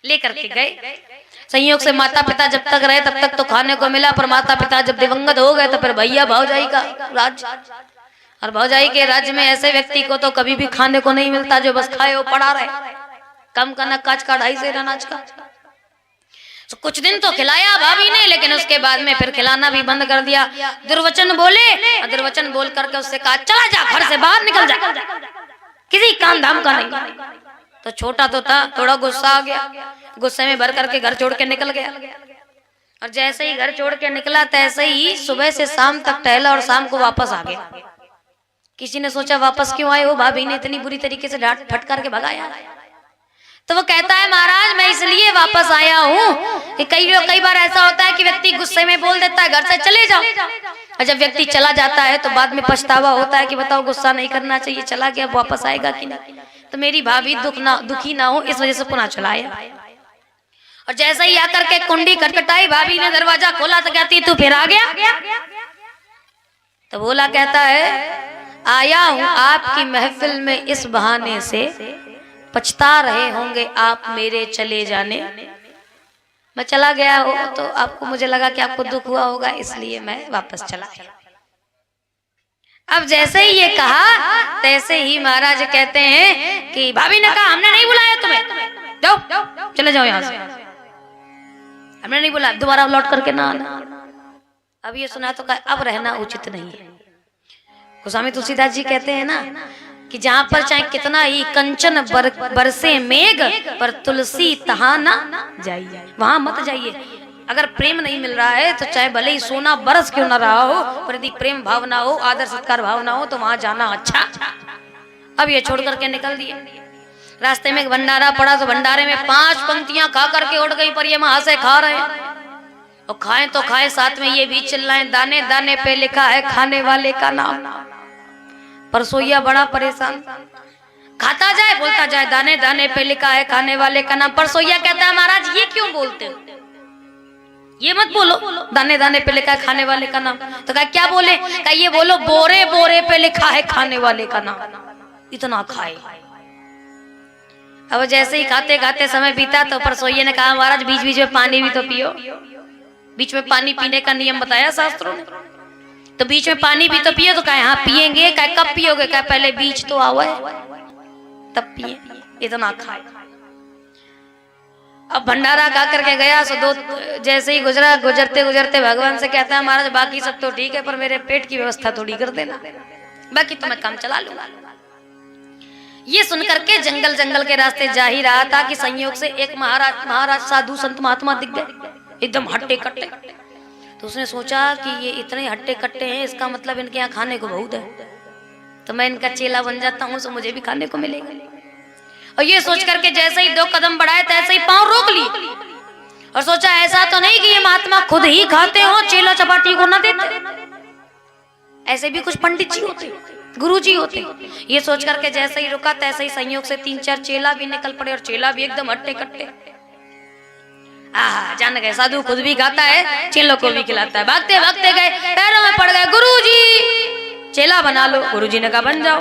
Speaker 1: लेकर के गए। संयोग से माता पिता जब तक रहे तब तक तो खाने को मिला, पर माता पिता जब दिवंगत हो गए तो फिर भैया भौजाई का राज, और भौजाई के राज्य में ऐसे व्यक्ति को तो कभी भी खाने को नहीं मिलता जो बस खाए वो पड़ा रहे। कम का नक्काज का 2.5 सेर अनाज का। तो कुछ दिन तो खिलाया भाभी ने, लेकिन उसके बाद में फिर खिलाना भी बंद कर दिया। दुर्वचन बोले, और दुर्वचन बोल करके उससे कहा चला जा, घर से बाहर निकल जा, किसी काम धाम का नहीं। तो छोटा तो था, थोड़ा गुस्सा आ गया, गुस्से में भर करके घर छोड़ के निकल गया। और जैसे ही घर छोड़ के निकला तैसे ही सुबह से शाम तक टहला और शाम को वापस आ गया। किसी ने सोचा वापस क्यों आए हो, भाभी ने इतनी बुरी तरीके से डांट फट करके भगाया। तो वो कहता है महाराज मैं इसलिए वापस आया हूँ कि कई बार ऐसा होता है कि व्यक्ति गुस्से में बोल देता है घर से चले जाओ, और जब व्यक्ति चला जाता है तो बाद में पछतावा होता है कि बताओ गुस्सा नहीं करना चाहिए, चला गया वापस आएगा कि नहीं। तो मेरी भाभी दुखी ना हो इस वजह से पुनः चलाया। और जैसे ही आकर के कुंडी खटखटाई, भाभी ने दरवाजा खोला तो कहती तू फिर आ गया। तो भोला कहता है आया हूं आपकी महफिल में इस बहाने से, पछता रहे होंगे आप मेरे चले जाने। मैं चला गया हो तो आपको, मुझे लगा कि आपको दुख हुआ होगा इसलिए मैं वापस चला आया। अब जैसे ही ये कहा तैसे ही महाराज कहते हैं कि भाभी ने कहा हमने नहीं बुलाया तुम्हें, जाओ चले जाओ यहाँ से, हमने नहीं बुलाया, दोबारा लौट करके ना आना। अब ये सुना तो कहा अब रहना उचित नहीं है। गोस्वामी तुलसीदास जी कहते हैं ना कि जहां पर चाहे कितना ही कंचन बरसे मेघ, पर तुलसी तहां ना जाइए, वहां मत जाइए। अगर प्रेम नहीं मिल रहा है तो चाहे भले ही सोना बरस क्यों ना रहा हो, पर यदि प्रेम भावना हो, आदर सत्कार भावना हो तो वहां जाना अच्छा। अब ये छोड़ करके निकल दिए। रास्ते में एक भंडारा पड़ा तो भंडारे में 5 पंक्तियां खा करके उठ गई, पर ये वहां से खा रहे हैं। और खाएं तो खाएं, साथ में ये भी चिल्लाएं दाने दाने पे लिखा है खाने वाले का नाम। पर सोइया बड़ा परेशान, खाता जाए बोलता जाए दाने दाने पे लिखा है खाने वाले का नाम। पर सोइया कहता है महाराज ये क्यों बोलते हो, ये मत बोलो दाने दाने पे लिखा है खाने वाले का नाम। तो कहा क्या बोले, कहा ये बोलो बोरे बोरे पे लिखा है खाने वाले का नाम। इतना खाए। अब जैसे ही खाते खाते समय बीता तो परसोइये ने कहा महाराज बीच बीच में पानी भी तो पियो। बीच में पानी पीने का नियम बताया शास्त्रों ने, तो बीच में पानी भी तो पिए। तो कहा हाँ पिएंगे, कहा कब पियोगे, कहा पहले बीच तो आओ तब पिए। इतना खाए। अब भंडारा खा करके गया सो दो जैसे ही गुजरते गुजरते भगवान से कहता है महाराज बाकी सब तो ठीक है पर मेरे पेट की व्यवस्था थोड़ी कर देना, बाकी तो मैं काम चला लूंगा। ये सुनकर के जंगल जंगल के रास्ते जा ही रहा था कि संयोग से एक महाराज साधु संत महात्मा दिख गए, एकदम हट्टे कट्टे। तो उसने सोचा कि ये इतने हट्टे कट्टे हैं, इसका मतलब इनके यहाँ खाने को बहुत है, तो मैं इनका चेला बन जाता हूँ तो मुझे भी खाने को मिलेगा। और ये सोच करके जैसे ही 2 कदम बढ़ाए तैसे ही पांव रोक ली और सोचा ऐसा तो नहीं कि ये महात्मा खुद ही खाते हो, चेला चपाटी को ना देते। ऐसे भी कुछ पंडित जी होते, गुरु जी होते। ये सोच करके जैसे ही रुका तैसे ही संयोग से 3-4 चेला भी निकल पड़े और चेला भी एकदम हट्टे कट्टे। जान गए साधु खुद भी खाता है, चेलों को भी खिलाता है। भागते भागते गए, पैरों में पड़ गए, गुरु जी चेला बना लो। गुरुजी ने कहा बन जाओ।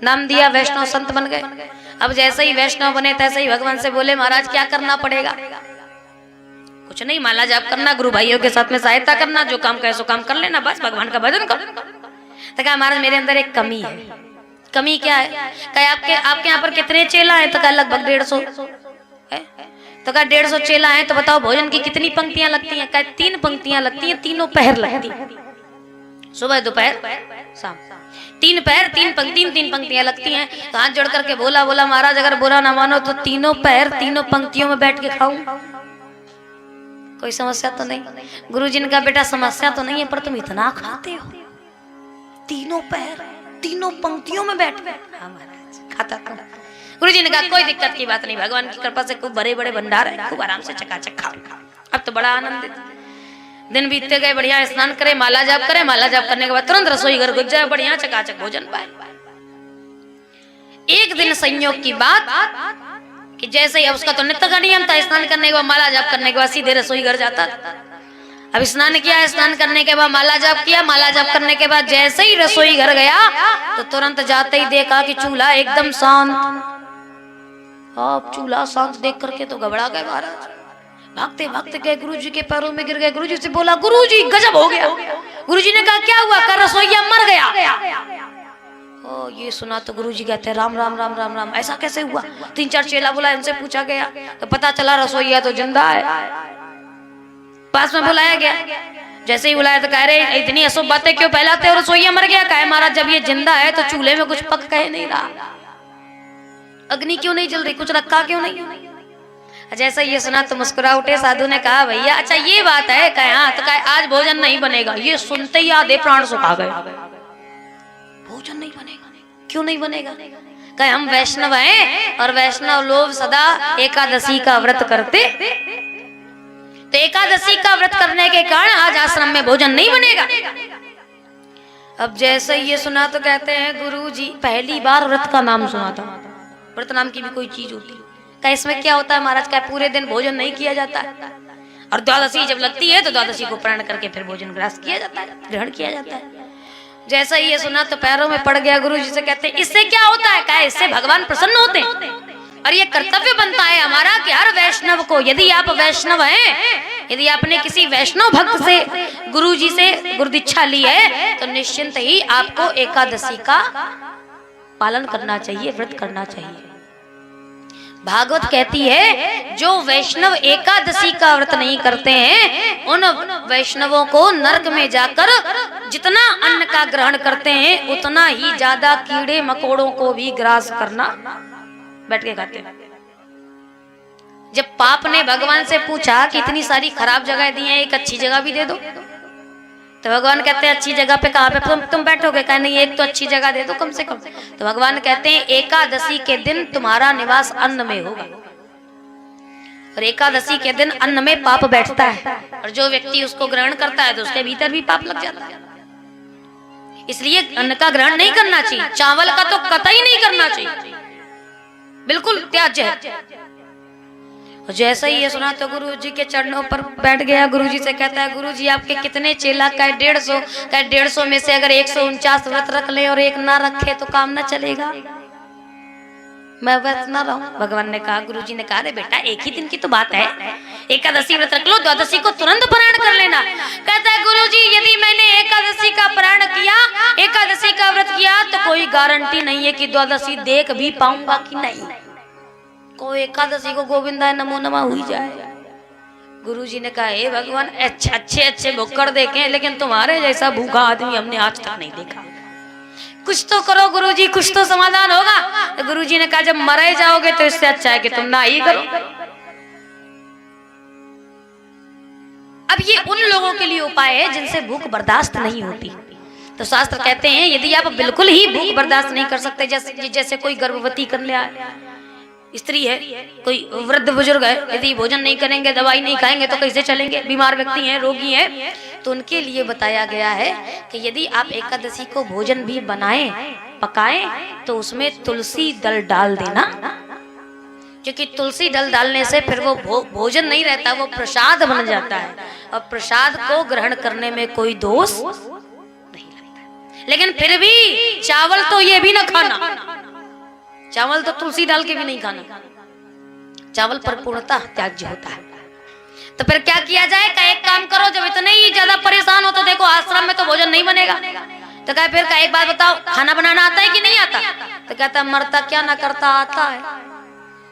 Speaker 1: नाम दिया, वैष्णव संत बन गए। अब जैसे ही वैष्णव बने तैसे ही भगवान से बोले महाराज क्या करना पड़ेगा? कुछ नहीं, माला जाप करना, गुरु भाइयों के साथ में सहायता करना, जो काम कहे सो काम कर लेना, बस भगवान का भजन कर। तो कहा महाराज मेरे अंदर एक कमी है। कमी क्या है? कहा आपके यहाँ पर कितने चेला हैं? तो कहा लगभग 150 है। तो कहा 150 चेला हैं, तो बताओ भोजन की कितनी पंक्तियां लगती हैं? कहा 3 पंक्तियां लगती हैं, तीनों पहर लगती हैं, सुबह दोपहर शाम। 3 पहर 3 पंक्तियां लगती हैं। तो हाथ जोड़ करके बोला महाराज अगर बुरा ना मानो तो तीनों पहर तीनों पंक्तियों में बैठ के खाऊं, कोई समस्या तो नहीं? गुरुजी ने कहा बेटा समस्या तो नहीं है, पर तुम इतना खाते हो, तीनों पहर तीनों पंक्तियों में बैठ गए। हाँ महाराज खाता था। गुरुजी ने कहा कोई दिक्कत की बात नहीं, भगवान की कृपा से खूब बड़े बड़े भंडार है, खूब आराम से चकाचक खाओ। अब तो बड़ा आनंदित। दिन बीतते गए, बढ़िया स्नान करे, माला जाप करे, माला जाप करने के बाद तुरंत रसोई घर घुस जाए, बढ़िया चकाचक भोजन पाए। एक दिन संयोग की बात कि जैसे ही उसका तो नित्य का नियम था, स्नान करने के बाद माला जाप करने के बाद सीधे रसोई घर जाता था। अब स्नान किया, स्नान करने के बाद माला जाप किया, माला जाप करने के बाद जैसे ही रसोई घर गया तो तुरंत जाते ही देखा कि चूल्हा एकदम शांत। अब चूल्हा शांत देख करके तो घबरा गए महाराज, भागते भागते गए गुरुजी के पैरों में गिर गए। गुरुजी से बोला गुरुजी गजब हो गया। गुरुजी ने कहा क्या हुआ? कर रसोईया मर गया। ओ ये सुना तो गुरुजी कहते राम राम राम राम राम, ऐसा कैसे हुआ? 3-4 चेला बुलाए, उनसे पूछा गया तो पता चला रसोईया तो जिंदा है। पास में बुलाया गया, जैसे ही बुलाया तो कह रहे इतनी अशुभ बातें क्यों फैलाते हो, रसोईया मर गया। कहे महाराज जब ये जिंदा है तो चूल्हे में कुछ पक कहे नहीं रहा, अग्नि क्यों नहीं जल रही, कुछ रखा क्यों नहीं? जैसा ये सुना तो मुस्कुरा उठे। साधु ने कहा भैया अच्छा ये बात है? कहे हाँ। तो कहे आज भोजन नहीं बनेगा। ये सुनते ही आधे प्राण सुखा गए, भोजन नहीं बनेगा। क्यों नहीं बनेगा? कहे हम वैष्णव हैं और वैष्णव लोग सदा एकादशी का व्रत करते, तो एकादशी का व्रत करने के कारण आज आश्रम में भोजन नहीं बनेगा। अब जैसे ये सुना तो कहते हैं गुरुजी पहली बार व्रत का नाम सुना था। व्रत नाम की भी कोई चीज होती है? क्या इसमें क्या होता है महाराज? क्या पूरे दिन भोजन नहीं किया जाता है, और द्वादशी जब लगती है तो द्वादशी को प्रण करके फिर भोजन ग्रास किया जाता है, ग्रहण किया जाता है। जैसा ही ये सुना तो पैरों में पड़ गया। गुरुजी से कहते हैं इससे क्या होता है? क्या इससे भगवान प्रसन्न होते हैं, और ये कर्तव्य बनता है हमारा कि हर वैष्णव को, यदि आप वैष्णव हैं, यदि आपने किसी वैष्णव भक्त से गुरुजी से गुरुदीक्षा ली है तो निश्चिंत ही आपको एकादशी का पालन करना चाहिए, व्रत करना चाहिए। भागवत कहती है जो वैष्णव एकादशी का व्रत नहीं करते हैं उन वैष्णवों को नरक में जाकर जितना अन्न का ग्रहण करते हैं उतना ही ज्यादा कीड़े मकोड़ों को भी ग्रास करना बैठ के खाते हैं। जब पाप ने भगवान से पूछा कि इतनी सारी खराब जगह दी हैं, एक अच्छी जगह भी दे दो, तो भगवान कहते हैं अच्छी जगह पे कहाँ पे तुम बैठोगे? कहे नहीं एक तो अच्छी जगह दे दो कम से कम। तो भगवान कहते हैं एकादशी के दिन तुम्हारा निवास अन्न में होगा, और एकादशी के दिन अन्न में पाप बैठता है, और जो व्यक्ति उसको ग्रहण करता है तो उसके भीतर भी पाप लग जाता है। इसलिए अन्न का ग्रहण नहीं करना चाहिए, चावल का तो कतई नहीं करना चाहिए, बिल्कुल त्याज्य है। जैसा ही ये सुना तो गुरुजी के चरणों पर बैठ गया। गुरुजी से कहता है गुरुजी आपके कितने चेला? कहे 150। कहे 150 में से अगर 149 व्रत रख ले और एक ना रखे तो काम ना चलेगा, मैं व्रत ना रहूं। भगवान ने कहा, गुरुजी ने कहा अरे बेटा एक ही दिन की तो बात है, एकादशी व्रत रख लो, द्वादशी को तुरंत पारण कर लेना। कहता है गुरुजी यदि मैंने एकादशी का पारण किया, एकादशी का व्रत किया तो कोई गारंटी नहीं है कि द्वादशी देख भी पाऊंगा कि नहीं, कोई एकादशी को गोविंदा नमो नमः हुई जाए। गुरुजी ने कहा हे भगवान अच्छे भुक्कड़ देखे लेकिन तुम्हारे जैसा भूखा आदमी हमने आज तक नहीं देखा, कुछ तो करो गुरुजी, कुछ तो समाधान होगा। तो गुरुजी ने कहा जब मरे जाओगे तो इससे अच्छा है कि तुम ना ही करो। अब ये उन लोगों के लिए उपाय है जिनसे भूख बर्दाश्त नहीं होती। तो शास्त्र कहते हैं यदि आप बिल्कुल ही भूख बर्दाश्त नहीं कर सकते, जैसे कोई गर्भवती कन्या स्त्री है, कोई वृद्ध बुजुर्ग है, यदि भोजन नहीं करेंगे, दवाई नहीं खाएंगे तो कैसे चलेंगे, बीमार व्यक्ति हैं, रोगी हैं, तो उनके लिए बताया गया है कि यदि आप एकादशी को भोजन भी बनाएं पकाएं तो उसमें तुलसी दल डाल देना, क्योंकि तुलसी दल डालने से फिर वो भोजन नहीं रहता, वो प्रसाद बन जाता है, और प्रसाद को ग्रहण करने में कोई दोष नहीं लगता। लेकिन फिर भी चावल तो ये भी ना खाना, चावल तो तुलसी डाल के भी नहीं खाना, चावल पर पूर्णतः त्याज्य होता है। तो फिर क्या किया जाए? का एक काम करो, जब इतने ही ज्यादा परेशान हो तो देखो आश्रम में तो भोजन नहीं बनेगा, तो कहे फिर का एक बात बताओ, खाना बनाना आता है कि नहीं आता? तो कहता मरता क्या ना करता, आता है।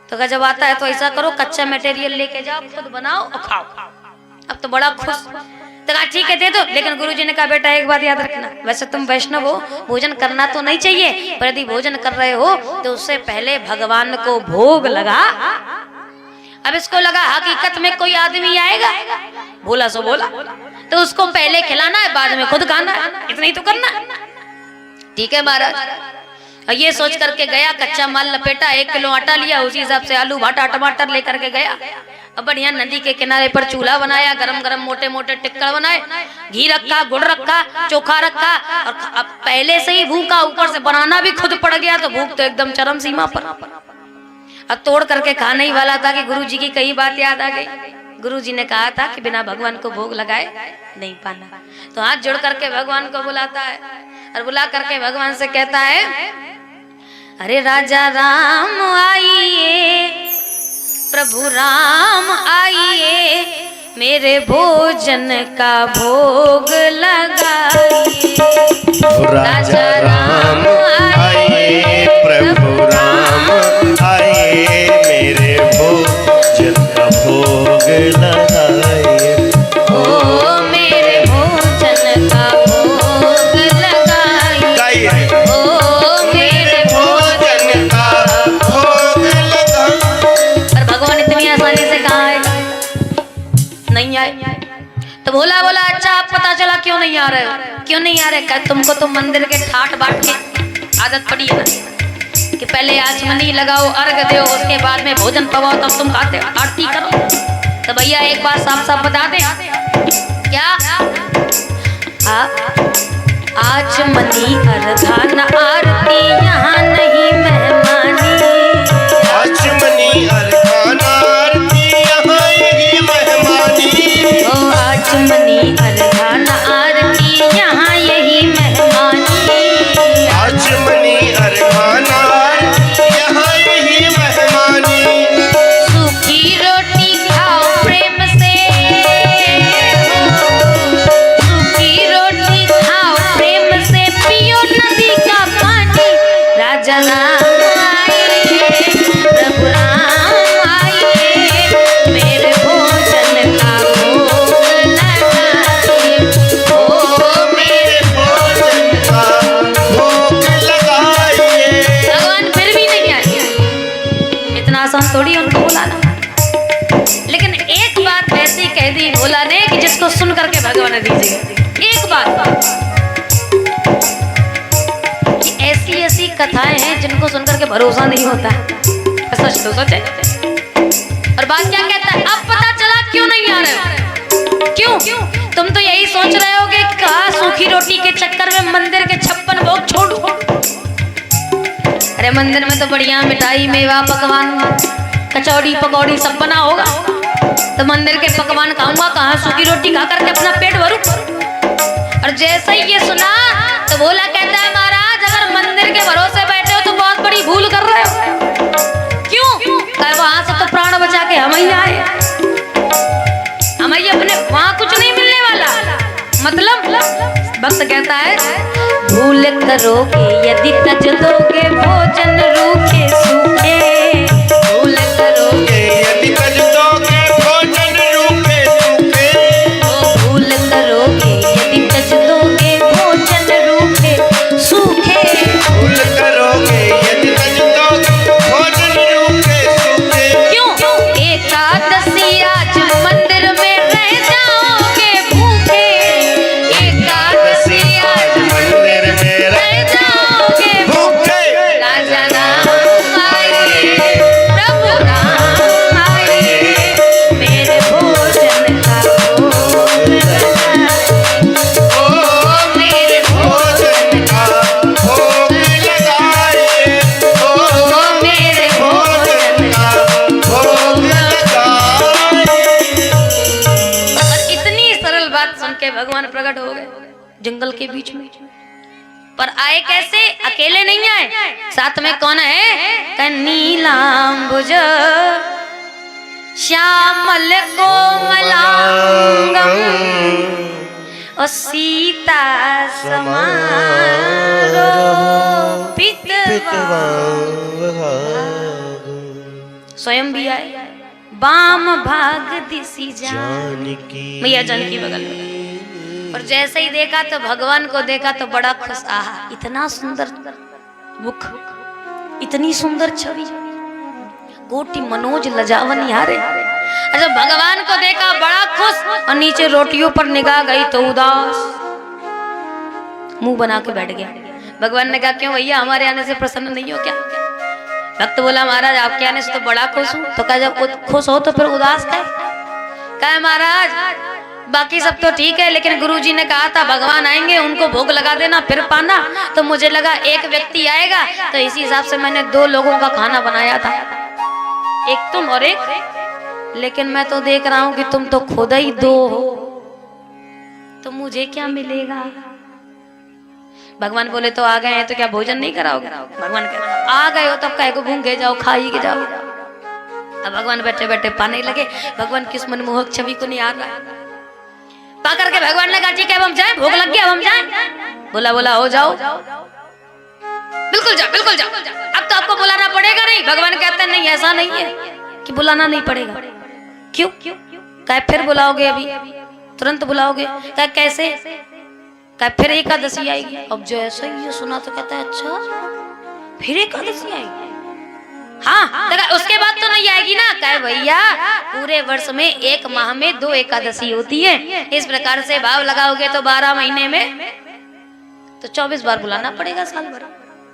Speaker 1: तो कहा जब आता है तो ऐसा करो, कच्चा मटेरियल लेके जाओ, खुद बनाओ और खाओ। अब तो बड़ा खुश। तो कहा ठीक है दे दो, लेकिन गुरुजी ने कहा बेटा एक बात याद रखना, वैसे तुम वैष्णव हो, भोजन करना तो नहीं चाहिए, पर यदि भोजन कर रहे हो तो उससे पहले भगवान को भोग लगा। अब इसको लगा हकीकत में कोई आदमी आएगा, बोला सो बोला, तो उसको पहले खिलाना है, बाद में खुद खाना है, इतना ही तो करना है। ठीक है महाराज। और ये सोच करके गया, कच्चा माल लपेटा, 1 किलो आटा लिया, उसी हिसाब से आलू भाटा टमाटर लेकर के गया। अब बढ़िया नदी के किनारे पर चूल्हा बनाया, गरम गरम मोटे मोटे टिक्कड़ बनाए, घी रखा, गुड़ रखा, चोखा रखा, और अब पहले से ही भूखा, ऊपर से बनाना भी खुद पड़ गया, तो भूख तो एकदम चरम सीमा पर। अब तोड़ करके खाने ही वाला था कि गुरुजी की कई बात याद आ गई। गुरुजी ने कहा था कि बिना भगवान को भोग लगाए नहीं पाना। तो हाथ जोड़ करके भगवान को बुलाता है, और बुला करके भगवान से कहता है, अरे राजा राम आइए, प्रभु राम आइए, मेरे भोजन का भोग लगाइए।
Speaker 2: राजा राम आइए, प्रभु राम आइए, मेरे भोजन का भोग लगाइए।
Speaker 1: ओ मेरे भोजन का भोग लगाइए, ओ मेरे
Speaker 2: भोजन का भोग लगाइए।
Speaker 1: पर भगवान इतनी आसानी से कहाँ आए? नहीं आए। तो बोला अच्छा आप पता चला क्यों नहीं आ रहे हो? क्यों नहीं आ रहे? क्या तुमको तो मंदिर के ठाट बाट के आदत पड़ी है ना, कि पहले आचमनी लगाओ, अर्घ दो, उसके बाद में भोजन पवाओ, तब तुम खाते हो, आरती करो। तो भैया एक बात साफ साफ बता दे, क्या आचमनी अर्घान आरती यहाँ नहीं मेहमानी,
Speaker 2: आचमनी अर्घान आरती यहाँ यही मेहमानी,
Speaker 1: ओ आचमनी अर्घान आरती यहाँ यही मेहमानी,
Speaker 2: आचमनी अर्घान आरती यहाँ यही मेहमानी।
Speaker 1: सूखी रोटी खाओ प्रेम से, सूखी रोटी खाओ प्रेम से, पियो नदी का पानी। राजा राम आइए, प्रभु राम आइए, मेरे भोजन का भोग लगाइए, ओ मेरे
Speaker 2: भोजन का भोग लगाइए।
Speaker 1: भगवान फिर भी नहीं आए। इतना आसान थोड़ी उनको बुलाना। लेकिन एक बात ऐसी कह दी भोला ने कि जिसको सुन करके भगवान ने दीजिए एक बात, कि ऐसी ऐसी कथाएं हैं जिनको सुनकर के भरोसा नहीं होता। सच तो सच है। और बात क्या कहता है? अब पता चला क्यों नहीं आ रहे हो? क्यों? तुम तो यही सोच रहे होगे कि कहा सूखी रोटी के चक्कर में मंदिर के 56 भोग छोड़ो। अरे मंदिर में तो बढ़िया मिठाई, मेवा, पकवान, कचौड़ी पकौड़ी सब बना होगा, तो मंदिर के पकवान खाऊंगा कहाँ? सूखी रोटी खा करके अपना पेट भरूं। और जैसे ही ये सुना तो भोला कहता है महाराज अगर मंदिर के भरोसे बैठे हो तो बहुत बड़ी भूल कर रहे हो। क्यों? वहां से तो प्राण बचा के हम ही आए, हमें अपने वहां कुछ नहीं मिलने वाला। मतलब भक्त कहता है भूल करोगे यदि तज दोगे भोजन रूखे सूखे, भूल करोगे
Speaker 2: यदि तज दोगे भोजन रूखे सूखे,
Speaker 1: भूल करोगे यदि तज दोगे भोजन रूखे सूखे,
Speaker 2: भूल करोगे यदि तज दोगे भोजन रूखे सूखे।
Speaker 1: क्यों? एकादशी आज मंदिर में रह जाओगे भूखे, एकादशी आज
Speaker 2: मंदिर में
Speaker 1: रह जाओगे
Speaker 2: भूखे।
Speaker 1: राजा राम आइए, प्रभु राम आइए, मेरे भोजन का भोग लगाइए,
Speaker 2: ओ मेरे भोजन का भोग लगाइए, ओ
Speaker 1: मेरे
Speaker 2: भोजन का भोग लगाइए।
Speaker 1: और इतनी सरल बात सुन के भगवान प्रकट हो गए जंगल के बीच में। पर आए कैसे? अकेले नहीं आए, साथ में कौन है? नीलांबुज श्यामल कोमलांगम और सीता समारोपितवा स्वयं भी आए, बाम भाग दिसी जानकी, मैया जानकी बगल में। और जैसे ही देखा तो भगवान को देखा तो बड़ा खुश, आहा इतना सुंदर मुख, इतनी सुंदर छवि, कोटि मनोज लजावन यारे। अच्छा भगवान को देखा बड़ा खुश और नीचे रोटियों पर निगाह गई तो उदास, मुंह बना के बैठ गया। भगवान ने कहा क्यों भैया हमारे आने से प्रसन्न नहीं हो क्या? भक्त बोला महाराज आपके आने से तो बड़ा खुश हूँ। तो कहा जब खुश हो तो फिर उदास कहे महाराज बाकी सब तो ठीक है, लेकिन गुरुजी ने कहा था भगवान आएंगे उनको भोग लगा देना फिर पाना, तो मुझे लगा एक व्यक्ति आएगा तो इसी हिसाब से मैंने 2 लोगों का खाना बनाया था, एक तुम और एक, लेकिन मैं तो देख रहा हूं कि तुम तो खुद ही 2 हो, तो मुझे क्या मिलेगा? भगवान बोले तो आ गए हैं तो क्या भोजन नहीं कराओगे? भगवान कह आ गए हो तब कहे को भूखे जाओ, खाई के जाओ। अब भगवान बैठे बैठे पाने लगे, भगवान किस मनमोहक छवि को नहीं आ रहा। पा करके भगवान ने कहा ठीक है अब हम जाए, भोग लग गया अब हम जाए। बोला हो जाओ, बिल्कुल जाओ बिल्कुल जाओ, अब तो आपको बुलाना पड़ेगा नहीं। भगवान कहते हैं नहीं ऐसा नहीं है कि बुलाना नहीं पड़ेगा। क्यों? कहे फिर बुलाओगे, अभी तुरंत बुलाओगे? कहे कैसे? कहे फिर एकादशी आएगी। अब जो ऐसा ही सुना तो कहता है अच्छा फिर एकादशी आएगी? हाँ उसके बाद तो नहीं आएगी ना। कहे भैया पूरे वर्ष में 1 माह में 2 एकादशी होती है, इस प्रकार से भाव लगाओगे तो 12 महीने में तो 24 बार बुलाना पड़ेगा साल भर।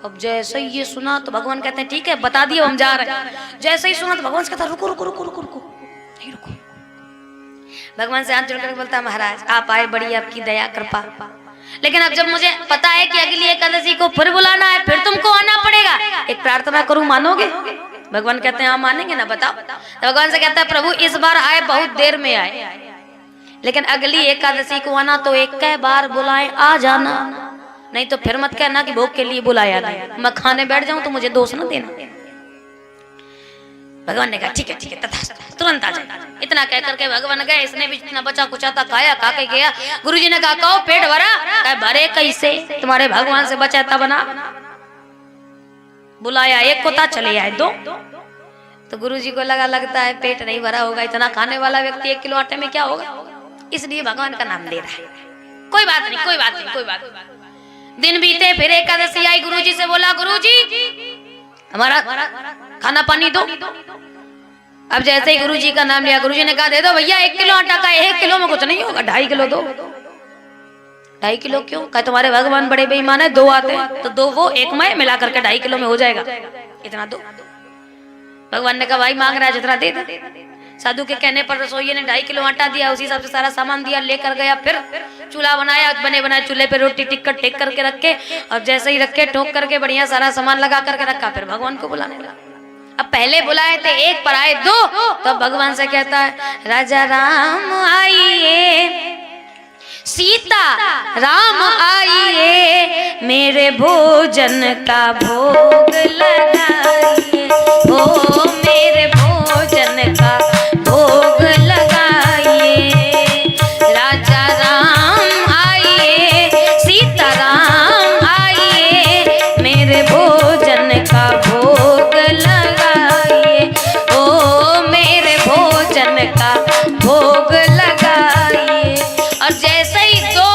Speaker 1: अब जैसे ही ये सुना तो भगवान कहते हैं ठीक है बता दिए हम जा रहे हैं। जैसे ही सुना तो भगवान से कहता रुको रुको रुको रुको रुको नहीं रुको। भगवान से हाथ जोड़कर बोलता महाराज आप आए बड़ी आपकी दया कृपा, लेकिन अब जब मुझे पता है कि अगली एकादशी को फिर बुलाना है फिर तुमको आना पड़ेगा, एक प्रार्थना करूं मानोगे? भगवान कहते हैं हाँ मानेंगे ना, बताओ। तो भगवान से कहता है प्रभु इस बार आए बहुत देर में आए, लेकिन अगली एकादशी को आना तो 1 बार बुलाए आ जाना, नहीं तो फिर मत कहना कि भोग के लिए बुलाया नहीं, मैं खाने बैठ जाऊं तो मुझे दोष न देना। भगवान ने कहा ठीक है तथास्तु, तुरंत आ जाए। इतना कह करके भगवान गए, इसने भी जितना बचा कुचा था खाया, खा के गया। गुरुजी ने कहा कहो पेट भरा? कहा भरे कैसे, तुम्हारे भगवान से बचा था बना। बुलाया 1 को था चले आए 2। तो गुरुजी को लगता है पेट नहीं भरा होगा, इतना खाने वाला व्यक्ति 1 किलो आटे में क्या होगा, इसलिए भगवान का नाम दे रहा है। कोई बात नहीं कोई बात नहीं कोई बात नहीं। दिन बीते फिर एकादशी आई, गुरुजी से बोला गुरुजी हमारा खाना पानी दो। अब जैसे ही गुरुजी का नाम लिया, गुरुजी ने कहा दे दो भैया 1 किलो आटा का, 1 किलो में कुछ नहीं होगा, 2.5 किलो दो। 2.5 किलो क्यों? कहा तुम्हारे भगवान बड़े बेईमान है, 2 आते हैं तो 2 वो 1 मैं मिला करके 2.5 किलो में हो जाएगा, इतना दो। भगवान ने कहा भाई मांग रहा है जितना दे दे। साधु के कहने पर रसोइये ने 2.5 किलो आटा दिया, उसी हिसाब से सारा सामान दिया, लेकर गया। फिर चूल्हा बनाया, बने बनाए चूल्हे पे रोटी टिक्कर टेक करके रखे, और जैसे ही रखे ठोक करके बढ़िया सारा सामान लगा करके रखा। फिर भगवान को बुलाने लगा। अब पहले बुलाए थे 1 पर आए 2, तो भगवान से कहता है राजा राम आइए, सीता राम आइए, मेरे भोजन का भोग लगाइए, ओ मेरे भोजन का भोग लगाइए। राजा राम आइए, सीता राम आइए, मेरे भोजन का भोग लगाइए, ओ मेरे भोजन का भोग लगाइए। और जैसे ही 2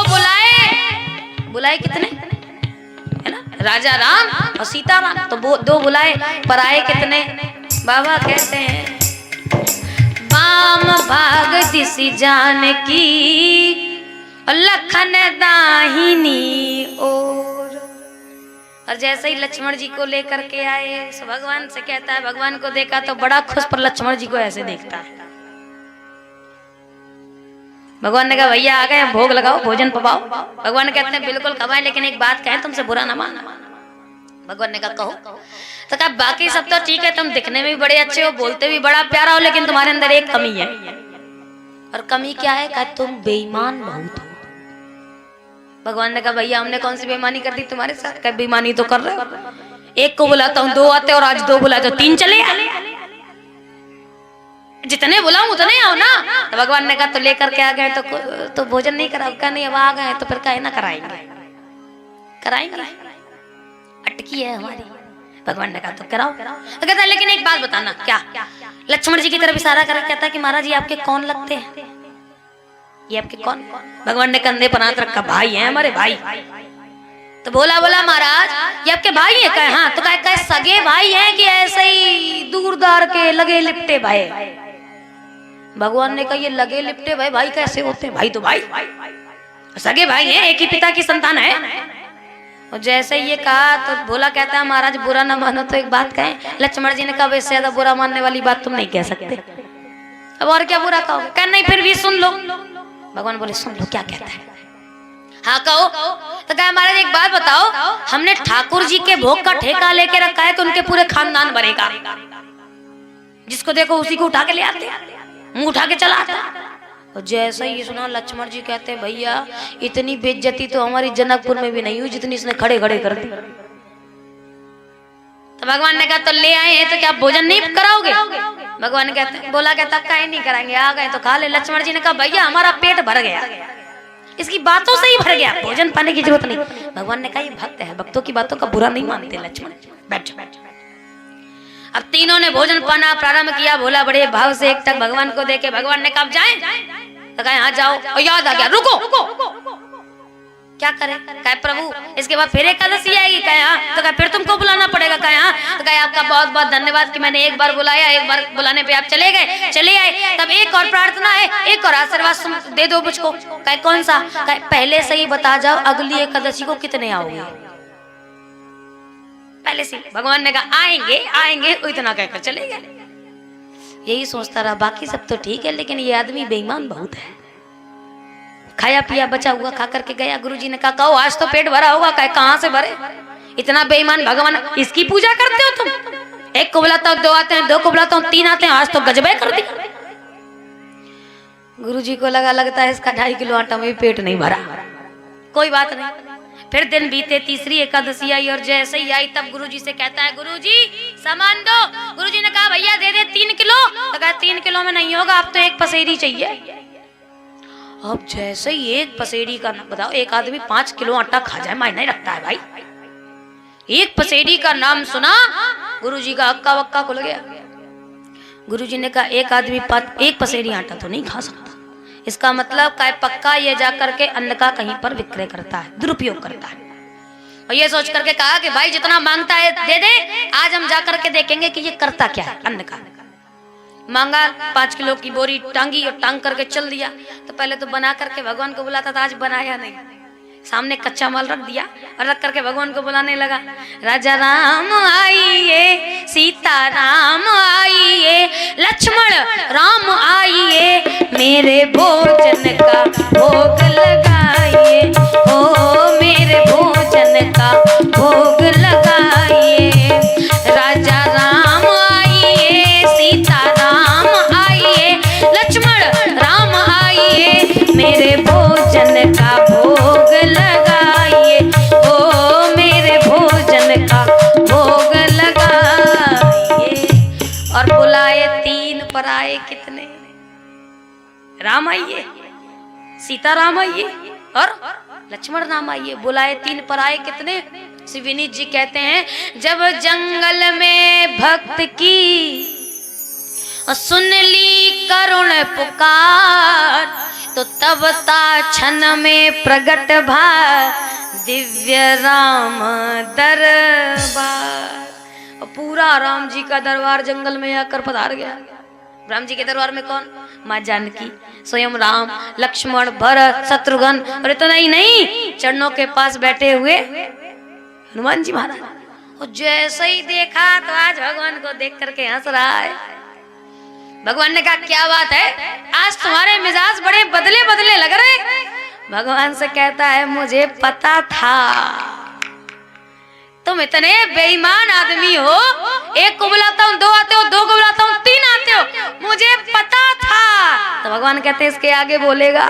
Speaker 1: बुलाए कितने है ना, राजा राम और सीता राम, तो 2 बुलाए पर आए कितने? बाबा कहते हैं बाम भाग दिसी जानकी और लखन दाहिनी ओर। और जैसे ही लक्ष्मण जी को लेकर के आए, तो भगवान से कहता है, भगवान को देखा तो बड़ा खुश, पर लक्ष्मण जी को ऐसे देखता है। भगवान ने कहा भैया आ गए, भोग लगाओ, भोजन पवाओ। भगवान कहते हैं बिल्कुल खवाए, लेकिन एक बात कहें तुमसे बुरा ना माना। भगवान ने कहा कहो। तो कहा बाकी सब तो ठीक है, तुम दिखने में भी बड़े अच्छे हो, बोलते भी बड़ा प्यारा हो, लेकिन तुम्हारे अंदर एक कमी है। और कमी क्या है? कहा तुम बेईमान बहुत हो। भगवान ने कहा भैया हमने कौन सी बेईमानी कर दी तुम्हारे साथ? क्या बेईमानी तो कर रहे हो, एक को बुलाता हूँ 2 आते और आज 2 बुलाते हो 3 चले आए, जितने बुलाऊं उतने आओ ना। तो भगवान ने कहा तो लेकर के आ गए तो भोजन नहीं करा? क्या नहीं, अब आ गए तो फिर काहे ना कराएंगे, कराएंगे, अटकी है हमारी। भगवान ने कहा तो कराओ। तो कहता है लेकिन एक बात बताना। क्या? लक्ष्मण जी की तरफ इशारा करके कहता है कि महाराज ये आपके कौन लगते हैं, ये आपके कौन? भगवान ने कंधे पर हाथ रखा, भाई हैं हमारे भाई। तो बोला महाराज ये आपके भाई हैं? कहे हाँ। तो कहे सगे भाई हैं कि ऐसे ही दूरदार के लगे लिपटे भाई? भगवान ने कहा ये लगे लिपटे भाई कैसे होते हैं? भाई तो भाई, सगे भाई हैं, एक ही पिता की संतान है। और जैसे ये कहा तो भोला कहता है महाराज बुरा ना मानो तो एक बात कहें। लक्ष्मण जी ने कहा वैसे ज्यादा बुरा मानने वाली बात तुम नहीं कह सकते, अब और क्या बुरा कहो? कह नहीं फिर भी सुन लो। भगवान बोले सुन लो क्या कहता है। हाँ कहो। तो कहा महाराज एक बात बताओ, हमने ठाकुर जी के भोग का ठेका लेके रखा है तो उनके पूरे खानदान भरेगा, जिसको देखो उसी को उठा के ले आते, मुंह उठा के चला आता। और जैसा ही सुना लक्ष्मण जी कहते हैं भैया इतनी बेइज्जती तो हमारी जनकपुर में भी नहीं हुई जितनी इसने खड़े खड़े कर दी। तो भगवान ने कहा तो ले आए हैं तो क्या भोजन नहीं कराओगे? भगवान कहते बोला कहता काहे नहीं कराएंगे, आ गए तो खा ले। लक्ष्मण जी ने कहा भैया हमारा पेट भर गया, इसकी बातों से ही भर गया, भोजन पाने की जरूरत नहीं। भगवान ने कहा ये भक्त है, भक्तों की बातों का बुरा नहीं मानते। लक्ष्मण बैठ जाओ। अब तीनों ने भोजन पाना प्रारंभ किया। भोला बड़े भाव से एक टक भगवान को देखे। भगवान ने कहा जाएं? तो कहा हाँ जाओ। और याद आ गया रुको क्या करे? कहे प्रभु इसके बाद फिर एकादशी आएगी। कहे हाँ। तो कहे फिर तुमको बुलाना पड़ेगा। कहे हाँ। तो कहे आपका बहुत बहुत धन्यवाद कि मैंने एक बार बुलाया, एक बार बुलाने पे आप चले गए, चले आए। तब एक और प्रार्थना है, एक और आशीर्वाद दे दो मुझको। कहे कौन सा? कहे पहले से ही बता जाओ अगली एकादशी को कितने आओगे, पहले से। भगवान ने कहा आएंगे आएंगे, इतना कहकर चले गए। यही सोचता रहा बाकी सब तो ठीक है लेकिन ये आदमी बेईमान बहुत है। खाया पिया बचा हुआ खा करके गया। गुरुजी ने कहा कहो आज तो पेट भरा होगा। कहे कहां से भरे, इतना बेईमान भगवान, इसकी पूजा करते हो तुम? एक को बुलाता हूँ 2 आते हैं, 2 को बुलाता हूँ 3 आते हैं, आज तो गजबे कर दी। गुरुजी को लगता है इसका 2.5 किलो आटा में भी पेट नहीं भरा। कोई बात नहीं। फिर दिन बीते, तीसरी एकादशी आई और जैसे ही आई तब गुरुजी से कहता है गुरुजी सामान दो। गुरुजी ने कहा भैया दे दे 3 किलो। तो कहा 3 किलो में नहीं होगा, अब तो 1 पसेरी चाहिए। अब जैसे ही 1 पसेरी का बताओ, एक आदमी 5 किलो आटा खा जाए मायने रखता है भाई। 1 पसेरी का नाम सुना गुरुजी का हक्का वक्का खुल गया। गुरुजी ने कहा एक आदमी 1 पसेरी आटा तो नहीं खा सकता, इसका मतलब का पक्का ये जाकर के अन्न का कहीं पर विक्रय करता है, दुरुपयोग करता है। और ये सोच करके कहा कि भाई जितना मांगता है दे दे, आज हम जाकर के देखेंगे कि ये करता क्या है अन्न का। मांगा 5 किलो की बोरी टांगी और टांग करके चल दिया। तो पहले तो बना करके भगवान को बुलाता था, आज बनाया नहीं, सामने कच्चा माल रख दिया और रख करके भगवान को बुलाने लगा। राजा राम आइए, सीता राम आइए, लक्ष्मण राम आइए, मेरे भोजन का भोग लगाइए, ओ मेरे भोजन का भोग लगाइए। राजा राम आइए, सीता राम आइए, लक्ष्मण राम आइए, मेरे भोजन का भोग लगाइए, ओ मेरे भोजन का भोग लगाइए। और बुलाए 3 पर आए कितने? राम आइए, सीता राम आइए और लक्ष्मण राम आइए। बुलाए 3 पर आए कितने? श्री विनीत जी कहते हैं जब जंगल में भक्त की सुन ली करुण पुकार, तो तब ता क्षण में प्रगट भा दिव्य राम दरबार। और पूरा राम जी का दरबार जंगल में आकर पधार गया। राम जी के दरबार में कौन? माँ जानकी, स्वयं राम, लक्ष्मण, भरत, शत्रुघ्न और इतना ही नहीं, चरणों के पास बैठे हुए हनुमान जी महाराज। और जैसे ही देखा तो आज भगवान को देख करके हंस रहा है। भगवान ने कहा क्या बात है, आज तुम्हारे मिजाज बड़े बदले बदले लग रहे। भगवान से कहता है मुझे पता था तुम इतने बेईमान आदमी हो, एक को बुलाता हूँ 2 आते हो, 2 को बुलाता हूँ 3 आते हो, मुझे पता था। तो भगवान कहते हैं इसके आगे बोलेगा,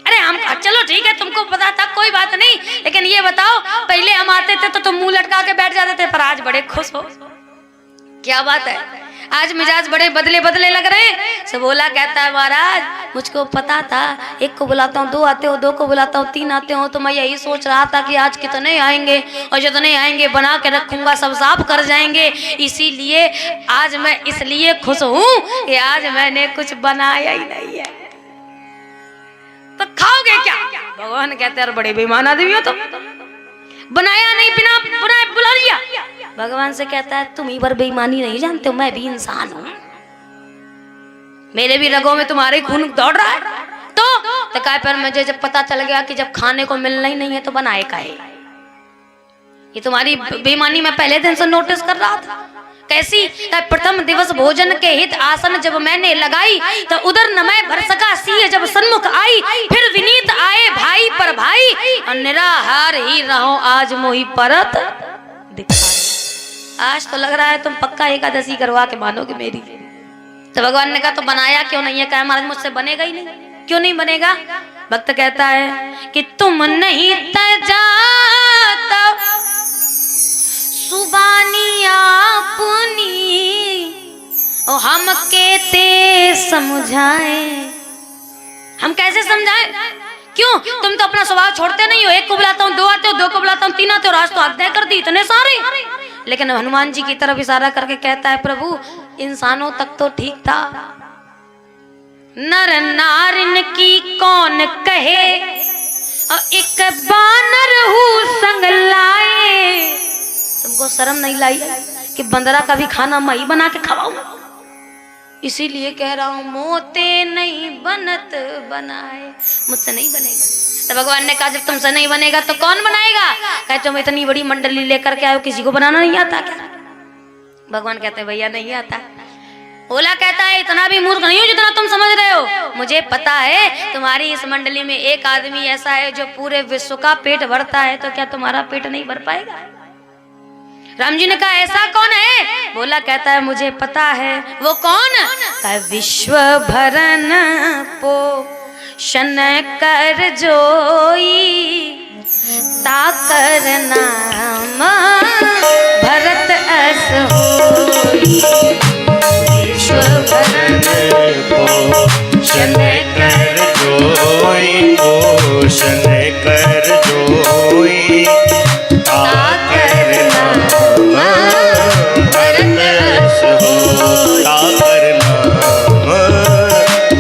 Speaker 1: अरे हम चलो ठीक है, तुमको पता था, कोई बात नहीं, लेकिन ये बताओ पहले हम आते थे तो तुम मुंह लटका के बैठ जाते थे, पर आज बड़े खुश हो, क्या बात है? आज मिजाज बड़े बदले बदले लग रहे हैं। सब बोला, कहता है महाराज मुझको पता था, एक को बुलाता हूँ 2 आते हो, 2 को बुलाता हूँ 3 आते हो, तो मैं यही सोच रहा था कि आज कितने आएंगे, और जितने आएंगे बना के रखूंगा, सब साफ कर जाएंगे, इसीलिए आज मैं इसलिए खुश हूँ कि आज मैंने कुछ बनाया ही नहीं है। तो खाओगे क्या? भगवान कहते हैं बड़े बेईमान आदमी हो तुम, बनाया नहीं, बिना बनाए बुला लिया। भगवान से कहता है तुम ही पर बेईमानी नहीं जानते हो, मैं भी इंसान हूं, मेरे भी रगों में तुम्हारे खून दौड़ रहा है। तो कहा पर मुझे जब पता चल गया कि जब खाने को मिलना ही नहीं है तो बनाए काहे? ये तुम्हारी बेईमानी मैं पहले दिन से नोटिस कर रहा था। कैसी? प्रथम दिवस भोजन के हित आसन जब मैंने लगाई, तो उधर न मैं भर सका सिए जब सन्मुख आई, फिर विनीत आए भाई पर भाई, और निराहार ही रहो आज मोही परत दिखाई। आज तो लग रहा है तुम पक्का एकादशी करवा के मानोगे मेरी। तो भगवान ने कहा तो बनाया क्यों नहीं है? कहा महाराज मुझसे बनेगा ही नहीं। क्यों नहीं बनेगा? भक्त कहता है कि तुम नहीं तजाता सुबानी अपनी, ओ हम कहते समझाए। हम कैसे समझाए? क्यों? तुम तो अपना स्वभाव छोड़ते नहीं हो, एक को बुलाता हूँ 2 आते हो, 2 को बुलाता हूँ 3 आते हो, आज तो अध्याय कर दी इतने सारे। लेकिन हनुमान जी की तरफ इशारा करके कहता है प्रभु इंसानों तक तो ठीक था, नर नारिन की कौन कहे, और एक बानर हूँ संग लाए। तुमको शर्म नहीं लाई कि बंदरा का भी खाना मैं ही बना के खवाऊं? इसीलिए कह रहा हूं मोते नहीं बनत बनाए, मुझसे नहीं बनेगा। तो भगवान ने कहा जब तुमसे नहीं बनेगा तो कौन बनाएगा? कहे तुम इतनी बड़ी मंडली लेकर के आए हो, किसी को बनाना नहीं आता क्या? भगवान कहते हैं भैया नहीं आता। ओला कहता है इतना भी मूर्ख नहीं हो जितना तुम समझ रहे हो, मुझे पता है तुम्हारी इस मंडली में एक आदमी ऐसा है जो पूरे विश्व का पेट भरता है, तो क्या तुम्हारा पेट नहीं भर पाएगा? राम जी ने कहा ऐसा कौन है? बोला कहता है मुझे पता है। वो कौन? कहा विश्व भरन पोषण कर जोई, ताकर नाम भरत अस होई। विश्व भरन
Speaker 2: पोषण कर जोई, पोषण कर जोई, ताकर नाम भरत अस हो, ताकर नाम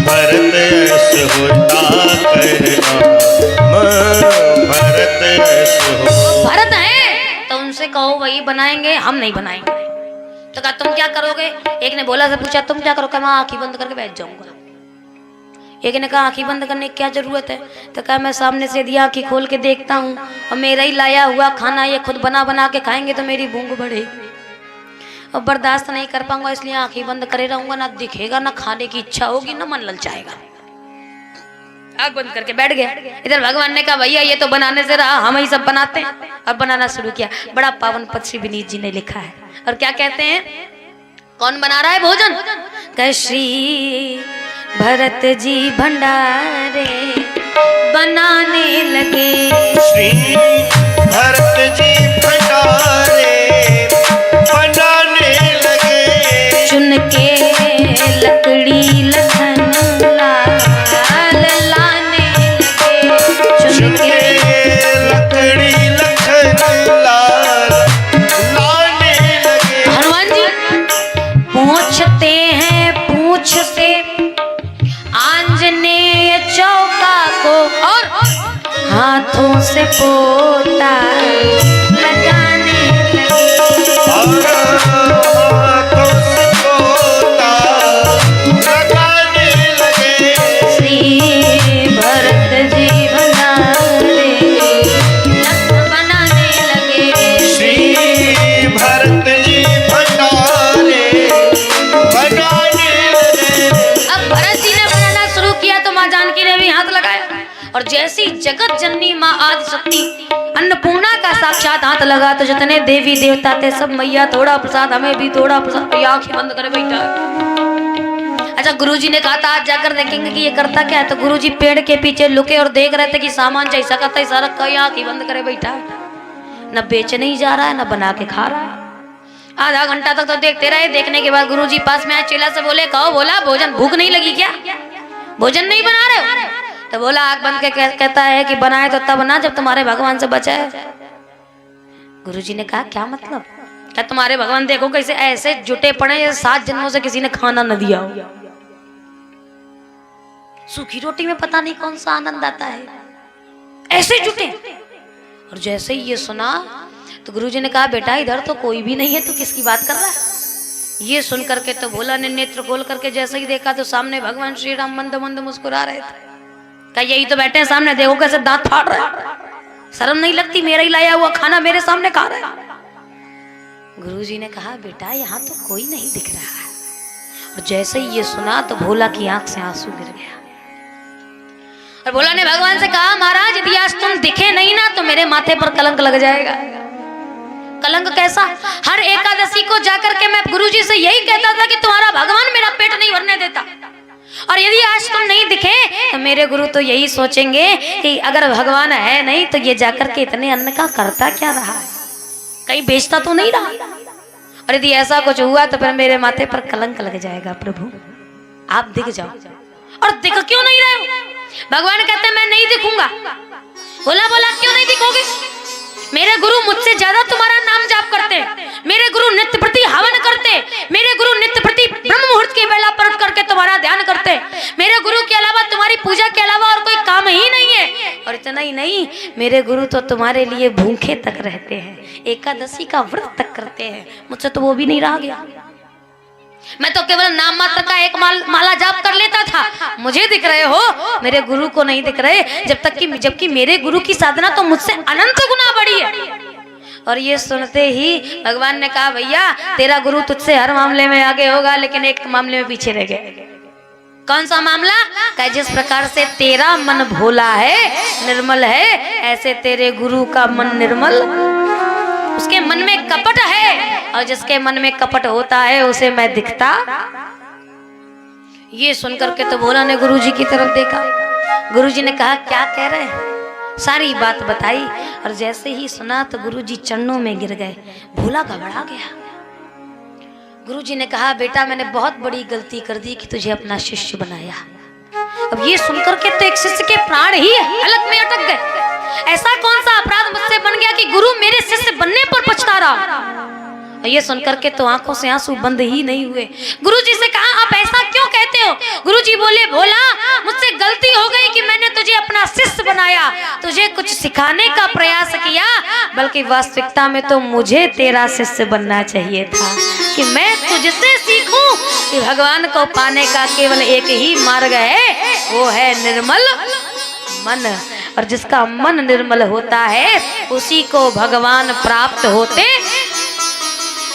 Speaker 2: भरत अस हो, ताकर नाम भरत अस हो।
Speaker 1: भरत है तो उनसे कहो वही बनाएंगे, हम नहीं बनाएंगे। तो कहा तुम क्या करोगे? एक ने बोला से पूछा तुम क्या करोगे? मैं आंखें बंद करके बैठ जाऊंगा। एक ने कहा आंखें बंद करने की क्या जरूरत है? तो कहा मैं सामने से यदि आंखें खोल के देखता हूँ और मेरा ही लाया हुआ खाना ये खुद बना बना के खाएंगे तो मेरी भूख बढ़ेगी और बर्दाश्त नहीं कर पाऊंगा, इसलिए आंखें बंद करे रहूंगा। ना दिखेगा, ना खाने की इच्छा होगी, ना मन ललचाएगा। आंख बंद करके बैठ गया। इधर भगवान ने कहा भैया ये तो बनाने से रहा, हम ही सब बनाते हैं। अब बनाना शुरू किया। बड़ा पावन पद श्री विनीत जी ने लिखा है। और क्या कहते हैं? कौन बना रहा है भोजन? कह श्री भरत जी भंडारे बनाने लगे,
Speaker 2: श्री भरत जी भंडारे बनाने लगे,
Speaker 1: चुन के लकड़ी लखन लाल लाने लगे, चुन के
Speaker 2: लकड़ी लखन लाल लाने लगे।
Speaker 1: हनुमान जी पूछते हैं पूछ से आंजनेय चौका को, और हाथों से पोता लगाने लगे,
Speaker 2: हाथों से पोता लगाने लगे।
Speaker 1: श्री भरत जी बनाने लगे,
Speaker 2: श्री भरत जी भंडारे बनाने लगे।
Speaker 1: अब भरत जी ने बनाना शुरू किया तो माँ जानकी ने भी हाथ लगाया, और जैसी जगत जननी माँ आदिशक्ति अन्नपूर्णा का साक्षात हाथ लगा तो जितने देवी देवता थे सब मैया थोड़ा प्रसाद, हमें भी थोड़ा प्रसाद। आंखें बंद कर बैठा। अच्छा तक गुरुजी ने कहा था आज जाकर देखेंगे कि ये करता क्या है। तो गुरुजी पेड़ के पीछे लुके और देख रहे थे कि सामान जैसा का तैसा रखा, आंख ही बंद करे बैठा, न बेच नहीं जा रहा है न बना के खा रहा है। आधा घंटा तक तो देखते रहे। देखने के बाद गुरुजी पास में आए, चेला से बोले कहो बोला भोजन भूख नहीं लगी क्या, भोजन नहीं बना रहे हो? तो बोला आंख बंद के कहता है कि बनाए तो तब ना जब तुम्हारे भगवान से बचाए। गुरुजी ने कहा क्या मतलब? क्या तुम्हारे भगवान देखो कैसे ऐसे जुटे पड़े जैसे 7 जन्मों से किसी ने खाना न दिया हो। सूखी रोटी में पता नहीं कौन सा आनंद आता है, ऐसे जुटे। और जैसे ही ये सुना तो गुरुजी ने कहा बेटा इधर तो कोई भी नहीं है, तू किसकी बात कर रहा है? ये सुन करके तो भोला ने नेत्र खोल करके जैसे ही देखा तो सामने भगवान श्री राम मंद मंद मुस्कुरा रहे थे। कहा यही तो बैठे हैं सामने, देखो कैसे दांत फाड़ रहे हैं, शर्म नहीं लगती? मेरा ही लाया हुआ खाना मेरे सामने खा रहे हैं। गुरुजी ने कहा बेटा यहाँ तो कोई नहीं दिख रहा है। और जैसे ही ये सुना तो भोला की आंख से आंसू गिर गया। और भोला ने भगवान से कहा महाराज यदि आज तुम दिखे नहीं ना तो मेरे माथे पर कलंक लग जाएगा। कलंक कैसा? हर एकादशी को जाकर के मैं गुरुजी से यही कहता था कि तुम्हारा भगवान मेरा पेट नहीं भरने देता, और यदि आज तुम नहीं दिखे तो मेरे गुरु तो यही सोचेंगे कि अगर भगवान है नहीं तो ये जाकर के इतने अन्न का करता क्या रहा है, कहीं बेचता तो नहीं रहा। और यदि ऐसा कुछ हुआ तो फिर मेरे माथे पर कलंक लग जाएगा। प्रभु आप दिख जाओ। और दिख क्यों नहीं रहे हो? भगवान कहते हैं मैं नहीं दिखूंगा। बोला क्यों नहीं दिखोगे? मेरे गुरु मुझसे ज्यादा तुम्हारा नाम जाप करते, मेरे गुरु नित्य प्रति हवन करते, मेरे गुरु नित्य प्रति ब्रह्म मुहूर्त की बेला पर उठ करके तुम्हारा ध्यान करते। मेरे गुरु के अलावा तुम्हारी पूजा के अलावा और कोई काम ही नहीं है। और इतना ही नहीं, मेरे गुरु तो तुम्हारे लिए भूखे तक रहते हैं, एकादशी का व्रत तक करते हैं। मुझसे तो वो भी नहीं रहा गया। मैं तो केवल नाम मात्र का एक माला जाप कर लेता था। मुझे दिख रहे हो, मेरे गुरु को नहीं दिख रहे, जबकि मेरे गुरु की साधना तो मुझसे अनंत गुना बड़ी है। और ये सुनते ही भगवान ने कहा भैया तेरा गुरु तुझसे हर मामले में आगे होगा, लेकिन एक मामले में पीछे रह गए। कौन सा मामला? कहा जिस प्रकार से तेरा मन भोला है, निर्मल है, ऐसे तेरे गुरु का मन निर्मल, उसके मन में कपट है, और जिसके मन में कपट होता है उसे मैं दिखता। ये सुनकर के तो भोला ने गुरुजी की तरफ देखा। गुरुजी ने कहा क्या कह रहे हैं? सारी बात बताई। और जैसे ही सुना तो गुरुजी चरणों में गिर गए। भोला घबरा गया। गुरुजी ने कहा बेटा मैंने बहुत बड़ी गलती कर दी कि तुझे अपना शिष्य बनाया। अब ये सुनकर के तो एक शिष्य के प्राण ही हलक में अटक गए। ऐसा कौन सा अपराध मुझसे बन गया कि गुरु मेरे शिष्य बनने पर पछता रहा? और ये सुनकर के तो आंखों से आंसू बंद ही नहीं हुए। गुरुजी से कहा आप ऐसा क्यों कहते हो? गुरुजी बोले भोला मुझसे गलती हो गई कि मैंने तुझे अपना शिष्य बनाया, तुझे कुछ सिखाने का प्रयास किया, बल्कि वास्तविकता में तो मुझे तेरा शिष्य बनना चाहिए था कि मैं तुझसे सीखूं कि भगवान को पाने का केवल एक ही मार्ग है, वो है निर्मल मन। और जिसका मन निर्मल होता है उसी को भगवान प्राप्त होते।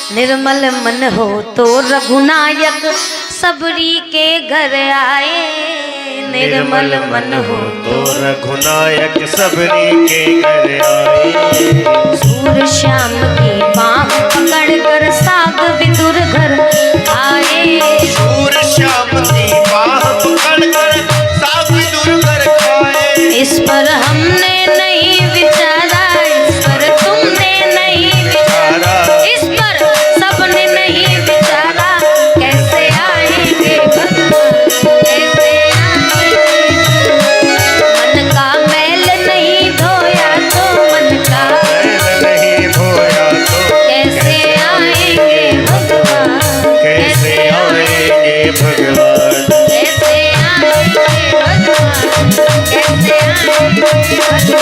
Speaker 1: निर्मल मन हो तो रघुनायक सबरी के घर आए। निर्मल मन हो
Speaker 2: तो रघुनायक सबरी के घर आए।
Speaker 1: सूर श्याम की बाह पकड़ कर साग विदुर घर आए।
Speaker 2: सूर श्याम की बाह पकड़ कर साग विदुर घर खाए।
Speaker 1: इस पर हमने नहीं विचारा, इस पर तुमने नहीं विचारा, इस पर सबने नहीं विचारा, कैसे आएंगे भगवान, कैसे आएंगे। मन का मैल नहीं धोया तो मन का
Speaker 2: मैल नहीं धोया तो
Speaker 1: कैसे आएंगे भगवान,
Speaker 2: कैसे आएंगे भगवान,
Speaker 1: कैसे आएंगे भगवान, कैसे आएंगे भगवान,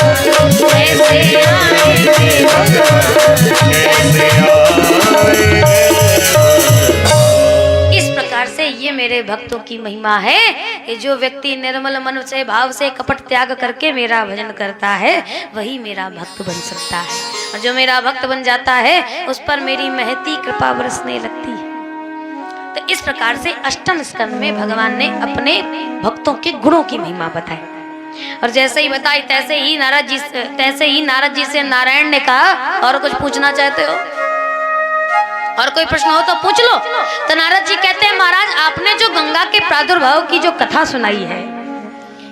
Speaker 1: कैसे आएंगे भगवान,
Speaker 2: कैसे आएंगे।
Speaker 1: इस प्रकार से ये मेरे भक्तों की महिमा है कि जो व्यक्ति निर्मल मन से भाव से कपट त्याग करके मेरा भजन करता है वही मेरा भक्त बन सकता है। और जो मेरा भक्त बन जाता है उस पर मेरी महती कृपा बरसने लगती है। तो इस प्रकार से अष्टम स्कंद में भगवान ने अपने भक्तों के गुणों की महिमा बताई। और जैसे ही बताई तैसे ही नारद जी से नारायण ने कहा और कुछ पूछना चाहते हो? और कोई प्रश्न हो तो पूछ लो। तो नारद जी कहते हैं महाराज आपने जो गंगा के प्रादुर्भाव की जो कथा सुनाई है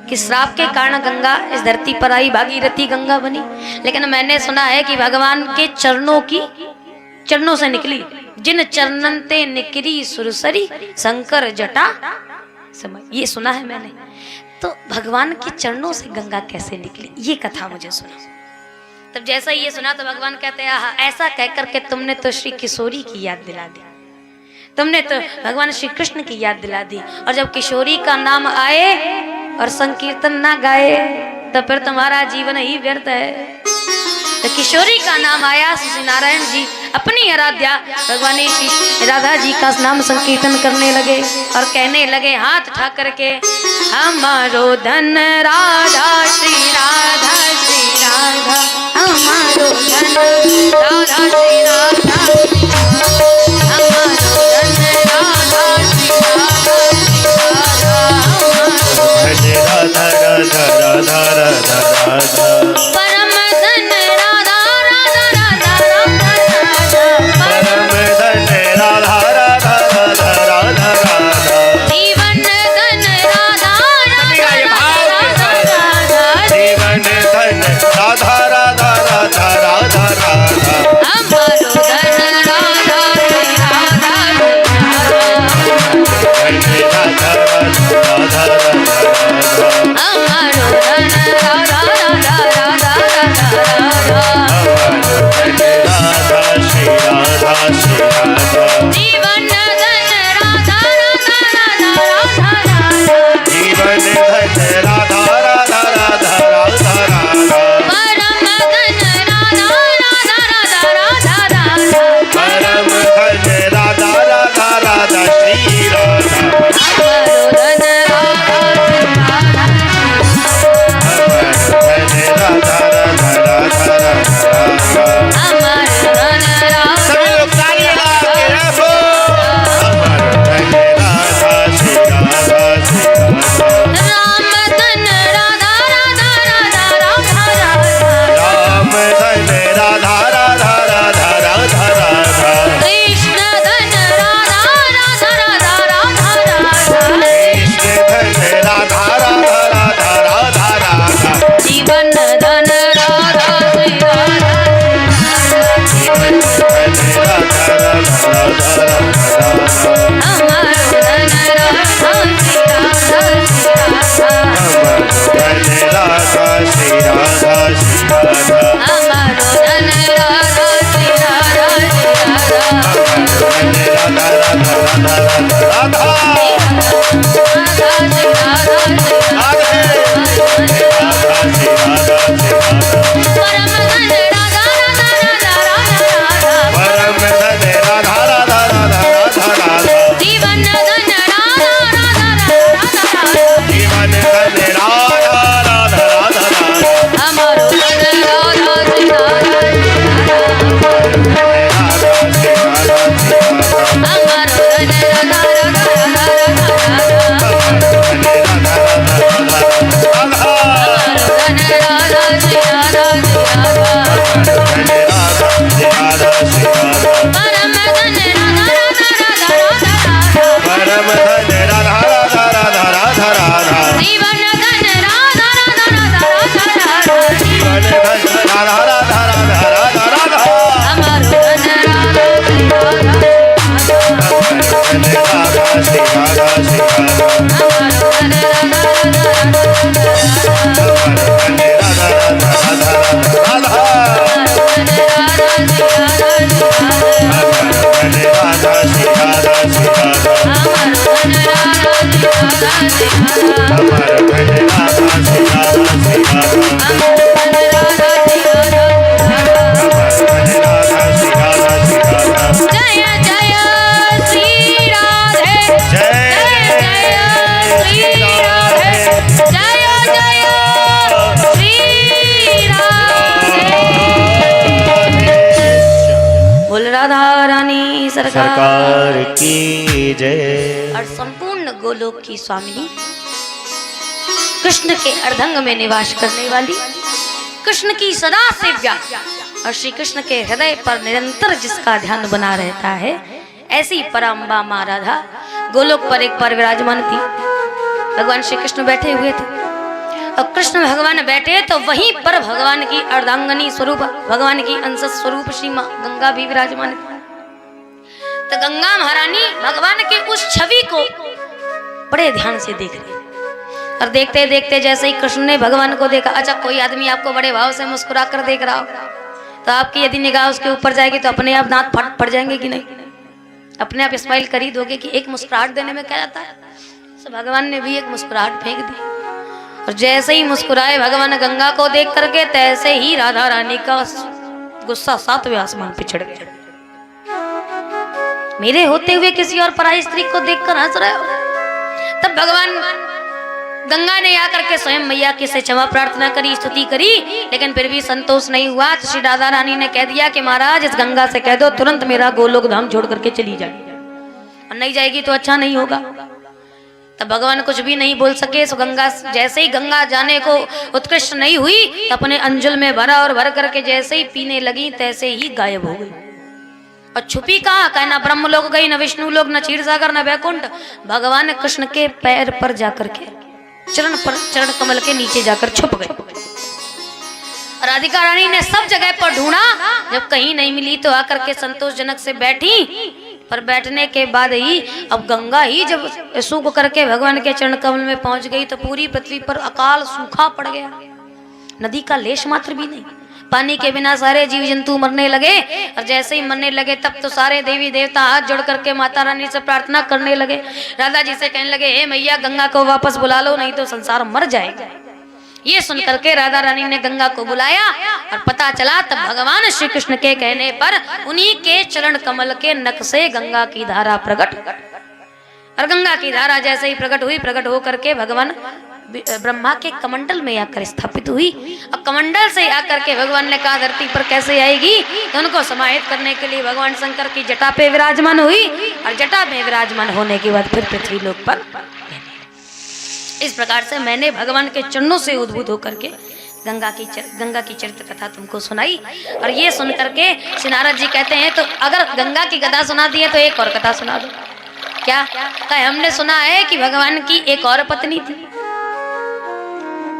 Speaker 1: कि श्राप के कारण गंगा इस धरती पर आई, भागीरथी गंगा बनी, लेकिन मैंने सुना है कि भगवान के चरणों से निकली, जिन चरणनते निकरी सुरसरी शंकर जटा समय, ये सुना है मैंने। तो भगवान के चरणों से गंगा कैसे निकली ये कथा मुझे सुना। तब जैसा ये सुना तो भगवान कहते हैं आहा, ऐसा कह करके तुमने तो श्री किशोरी की याद दिला दी, तुमने तो भगवान श्री कृष्ण की याद दिला दी। और जब किशोरी का नाम आए और संकीर्तन ना गाए तो फिर तुम्हारा जीवन ही व्यर्थ है। तो किशोरी का नाम आया, श्री नारायण जी अपनी आराध्या भगवान श्री राधा जी का नाम संकीर्तन करने लगे और कहने लगे हाथ उठा करके, हमारो धन राधा श्री राधा श्री राधा, हमारो धन राधा श्री राधा, हमारो धन राधा श्री राधा श्री राधा,
Speaker 2: राधा राधा राधा राधा
Speaker 1: परम धन राधा राधा राधा राधा,
Speaker 2: परम धन राधा राधा राधा राधा राधा,
Speaker 1: जीवन धन राधा राधा राधा राधा,
Speaker 2: जीवन धन राधा राधा राधा राधा राधा,
Speaker 1: हमारो धन राधा श्री राधा श्री राधा,
Speaker 2: राधा राधा राधा
Speaker 1: हमारो धन राधा राधा राधा राधा,
Speaker 2: राधा श्री राधा श्री राधा,
Speaker 1: जीवन धन राधा राधा राधा राधा,
Speaker 2: जीवन धन राधा राधा राधा राधा राधा,
Speaker 1: परम धन राधा राधा राधा राधा राधा,
Speaker 2: परम धन राधा राधा राधा श्री राधा,
Speaker 1: हमारो धन राधा
Speaker 2: धन राधा राधा राधा राधा,
Speaker 1: हमारो धन
Speaker 2: सभी लोग ताली लगा के रखो, धन राधा श्री राधा श्री राधा,
Speaker 1: राम धन राधा राधा राधा राधा राधा,
Speaker 2: राम धन राधा राधा राधा राधा राधा,
Speaker 1: कृष्ण धन राधा राधा राधा राधा राधा,
Speaker 2: कृष्ण धन राधा राधा राधा राधा राधा,
Speaker 1: जीवन धन राधा श्री राधा,
Speaker 2: जीवन धन राधा राधा राधा राधा,
Speaker 1: हमारो धन राधा श्री राधा श्री राधा,
Speaker 2: धन राधा श्री राधा श्री राधा,
Speaker 1: हमारो धन राधा श्री राधा श्री राधा,
Speaker 2: धन राधा राधा राधा राधा राधा,
Speaker 1: राधा श्री राधा श्री
Speaker 2: राधे राधा श्री राधा श्री राधा,
Speaker 1: परम धन राधा राधा राधा राधा राधा,
Speaker 2: परम धन राधा राधा राधा राधा राधा,
Speaker 1: जीवन धन राधा राधा राधा राधा,
Speaker 2: जीवन धन राधा राधा राधा राधा,
Speaker 1: हमारो धन राधा श्री राधा श्री राधा,
Speaker 2: राधा श्री राधा श्री राधा,
Speaker 1: हमारो धन राधा राधा राधा राधा राधा,
Speaker 2: धन राधा राधा राधा राधा,
Speaker 1: हमारो धन राधा श्री राधा श्री राधा,
Speaker 2: धन राधा श्री राधा श्री राधा,
Speaker 1: परम धन राधा राधा राधा राधा राधा,
Speaker 2: परम धन राधा राधा राधा राधा राधा,
Speaker 1: जीवन धन राधा राधा राधा राधा राधा,
Speaker 2: जीवन धन राधा राधा राधा राधा राधा,
Speaker 1: हमारो धन राधा श्री राधा
Speaker 2: धन राधा श्री राधा श्री राधा,
Speaker 1: हमारो धन राधा राधा राधा राधा,
Speaker 2: धन राधा राधा राधा राधा राधा,
Speaker 1: धन राधा श्री राधा श्री राधा,
Speaker 2: धन राधा श्री राधा श्री राधा,
Speaker 1: हमारो धन राधा श्री राधा श्री राधा,
Speaker 2: हमारा धन राधा श्री राधा श्री राधा,
Speaker 1: हमारो धन राधा श्री राधा श्री राधा,
Speaker 2: हमारा धन राधा श्री राधा श्री राधा,
Speaker 1: जय जय श्री राधे,
Speaker 2: जय
Speaker 1: जय श्री राधे, जय जय श्री राधे। बोल राधा रानी
Speaker 2: सरकार की जय।
Speaker 1: और संपूर्ण गोलोक की स्वामिनी, कृष्ण के अर्धंग में निवास करने वाली, कृष्ण की सदा सेव्या और श्री कृष्ण के हृदय पर निरंतर जिसका ध्यान बना रहता है, ऐसी परम्बा माँ राधा गोलोक पर एक बार विराजमान थी। भगवान श्री कृष्ण बैठे हुए थे और कृष्ण भगवान बैठे तो वहीं पर भगवान की अर्धांगनी स्वरूप, भगवान की अंश स्वरूप श्री माँ गंगा भी विराजमान थी। तो गंगा महारानी भगवान के उस छवि को बड़े ध्यान से देख रही और देखते देखते जैसे ही कृष्ण ने भगवान को देखा, अच्छा कोई आदमी आपको बड़े भाव से मुस्कुरा कर देख रहा हो तो आपकी यदि निगाह उसके ऊपर जाएगी तो अपने आप दांत फट पड़ जाएंगे कि नहीं? अपने आप स्माइल कर ही दोगे कि एक मुस्कुराहट देने में क्या जाता है। तो भगवान ने भी एक मुस्कुराहट फेंक दी और जैसे ही मुस्कुराए भगवान गंगा को देख करके, तैसे ही राधा रानी का गुस्सा 7वें आसमान पे चढ़ गया। मेरे होते हुए किसी और पराई स्त्री को देखकर हंस रहे हो। तब भगवान गंगा ने आकर के स्वयं मैया की से क्षमा प्रार्थना करी, स्तुति करी, लेकिन फिर भी संतोष नहीं हुआ। तो श्री राधा रानी ने कह दिया कि महाराज इस गंगा से कह दो तुरंत मेरा गोलोक धाम छोड़ करके चली जाए, और नहीं जाएगी तो अच्छा नहीं होगा। तब भगवान कुछ भी नहीं बोल सके। सो गंगा जैसे ही गंगा जाने को उत्कृष्ट नहीं हुई तो अपने अंजुल में भरा और भर करके जैसे ही पीने लगी तैसे ही गायब हो गई। और छुपी कहाँ, कहना ब्रह्म लोक गई, न विष्णु लोक, न क्षीर सागर, न वैकुंठ। भगवान कृष्ण के पैर पर जाकर के चरण कमल के नीचे जाकर छुप गए। राधिका रानी ने सब जगह पर ढूंढा, जब कहीं नहीं मिली तो आकर के संतोषजनक से बैठी। पर बैठने के बाद ही अब गंगा ही जब सूख करके भगवान के चरण कमल में पहुंच गई तो पूरी पृथ्वी पर अकाल सूखा पड़ गया। नदी का लेश मात्र भी नहीं, पानी के बिना सारे जीव जंतु मरने लगे। और जैसे ही मरने लगे तब तो सारे देवी देवता हाथ जोड़ करके माता रानी से प्रार्थना करने लगे। राधा जी से कहने लगे, हे मैया गंगा को वापस बुला लो, नहीं तो संसार मर जाएगा। ये सुन करके राधा रानी ने गंगा को बुलाया और पता चला तब भगवान श्री कृष्ण के कहने पर उन्हीं के चरण कमल के नख से गंगा की धारा प्रकट। और गंगा की धारा जैसे ही प्रकट हुई, प्रकट हो करके भगवान ब्रह्मा के कमंडल में आकर स्थापित हुई। और कमंडल से आकर के भगवान ने कहा धरती पर कैसे आएगी, तो उनको समाहित करने के लिए भगवान शंकर की जटा पे विराजमान हुई। और जटा में विराजमान होने के बाद फिर पृथ्वी लोक पर इस प्रकार से मैंने भगवान के चरणों से उद्भूत होकर के गंगा की चरित्र कथा तुमको सुनाई। और ये सुन करके श्री नारद जी कहते हैं, तो अगर गंगा की कथा सुना दी है तो एक और कथा सुना दो। क्या कहे, हमने सुना है कि भगवान की एक और पत्नी थी।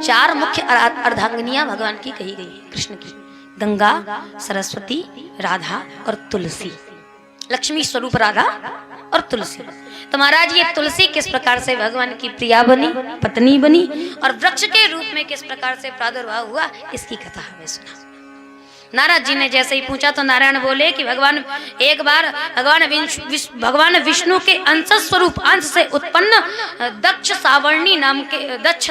Speaker 1: 4 मुख्य अर्धांगिनियां भगवान की कही गई है कृष्ण की, गंगा, सरस्वती, राधा और तुलसी। लक्ष्मी स्वरूप राधा और तुलसी। तो महाराज ये तुलसी किस प्रकार से भगवान की प्रिया बनी, पत्नी बनी, और वृक्ष के रूप में किस प्रकार से प्रादुर्भाव हुआ, इसकी कथा हमें सुना। नारद जी ने जैसे ही पूछा तो नारायण बोले कि भगवान एक बार भगवान विष्णु के अंश स्वरूप अंश से उत्पन्न दक्ष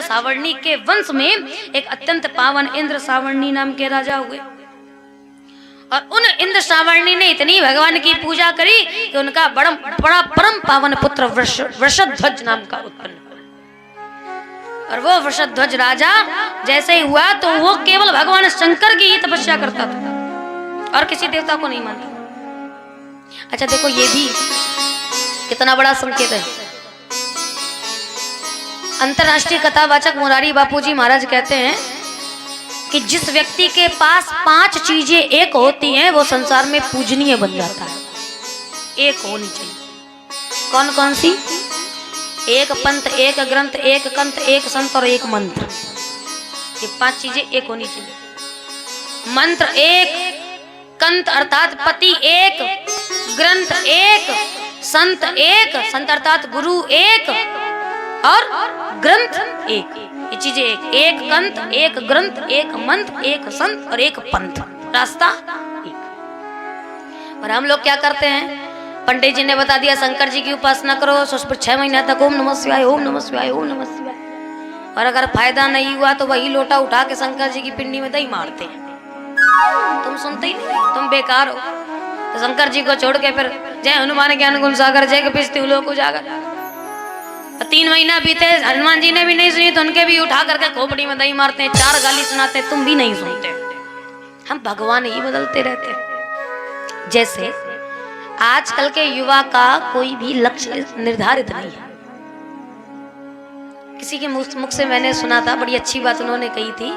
Speaker 1: सावर्णी के वंश में एक अत्यंत पावन इंद्र सावर्णी नाम के राजा हुए। और उन इंद्र सावर्णी ने इतनी भगवान की पूजा करी कि उनका बड़ा परम पावन पुत्र वृषध्वज नाम का उत्पन्न। और वो वृषध्वज राजा जैसे ही हुआ तो वो केवल भगवान शंकर की ही तपस्या करता था और किसी देवता को नहीं मानता। अच्छा देखो, ये भी कितना बड़ा संकेत है। अंतरराष्ट्रीय कथावाचक मुरारी बापूजी महाराज कहते हैं कि जिस व्यक्ति के पास 5 चीजें एक होती हैं वो संसार में पूजनीय बन जाता है। एक होनी चाहिए। कौन कौन सी? एक पंथ, एक ग्रंथ, एक कंठ, एक संत और एक मंत्र। ये 5 चीजें एक होनी चाहिए। मंत्र एक, कंठ अर्थात पति एक, ग्रंथ एक, संत एक, संत अर्थात गुरु एक, और ग्रंथ एक। ये चीजें एक कंठ, एक ग्रंथ, एक मंत्र, एक संत और एक पंथ, रास्ता एक। और हम लोग क्या करते हैं, पंडित जी ने बता दिया शंकर जी की उपासना करो, तो उस पर 6 महीना तक ओम नमः शिवाय, ओम नमः शिवाय, ओम नमः शिवाय। और अगर फायदा नहीं हुआ तो वही लोटा उठा के शंकर जी की पिंडी में दही मारते हैं। तुम सुनते ही नहीं, तुम बेकार हो। तो शंकर जी को छोड़ के फिर जय हनुमान ज्ञान गुण सागर, जय कपीस लोक उजागर। 3 महीना बीते, हनुमान जी ने भी नहीं सुनी तो उनके भी उठा करके खोपड़ी में दही मारते हैं, 4 गाली सुनाते हैं, तुम भी नहीं सुनते। हम भगवान ही बदलते रहते हैं। जैसे आजकल के युवा का कोई भी लक्ष्य निर्धारित नहीं है। किसी के मुख से मैंने सुना था, बड़ी अच्छी बात उन्होंने कही थी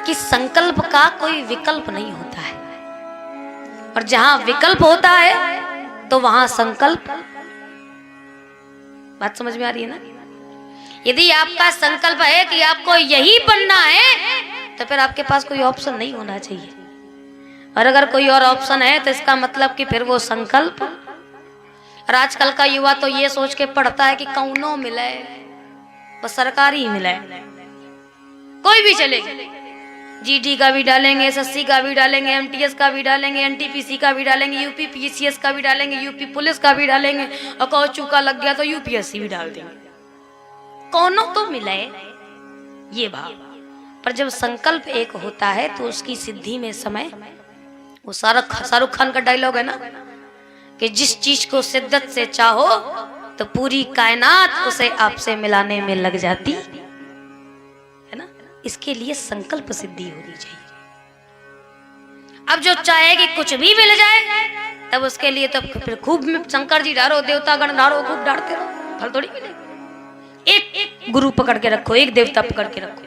Speaker 1: कि संकल्प का कोई विकल्प नहीं होता है, और जहां विकल्प होता है तो वहां संकल्प। बात समझ में आ रही है ना? यदि आपका संकल्प है कि आपको यही बनना है तो फिर आपके पास कोई ऑप्शन नहीं होना चाहिए, और अगर कोई और ऑप्शन है तो इसका मतलब कि फिर वो संकल्प। और आजकल का युवा तो ये सोच के पढ़ता है कि कौनो मिले, बस सरकारी ही मिले, कोई भी चलेगा। जीडी का भी डालेंगे, एसएससी का भी डालेंगे, एमटीएस का भी डालेंगे, एनटीपीसी का भी डालेंगे, यूपी पीसीएस का भी डालेंगे, यूपी पुलिस का भी डालेंगे, और कहो चूका लग गया तो यूपीएससी भी डाल देंगे, कौनो तो मिले ये भाव। पर जब संकल्प एक होता है तो उसकी सिद्धि में समय, वो शाहरुख खान का डायलॉग है ना कि जिस चीज को शिद्दत से चाहो तो पूरी कायनात उसे आपसे मिलाने में लग जाती है ना। इसके लिए संकल्प सिद्धि होनी चाहिए। अब जो चाहे कि कुछ भी मिल जाए, तब उसके लिए तो फिर खूब शंकर जी डारो, देवतागण डारो, खूब डांटते रहो, फल थोड़ी मिलेगा। एक गुरु पकड़ के रखो, एक देवता पकड़ के रखो,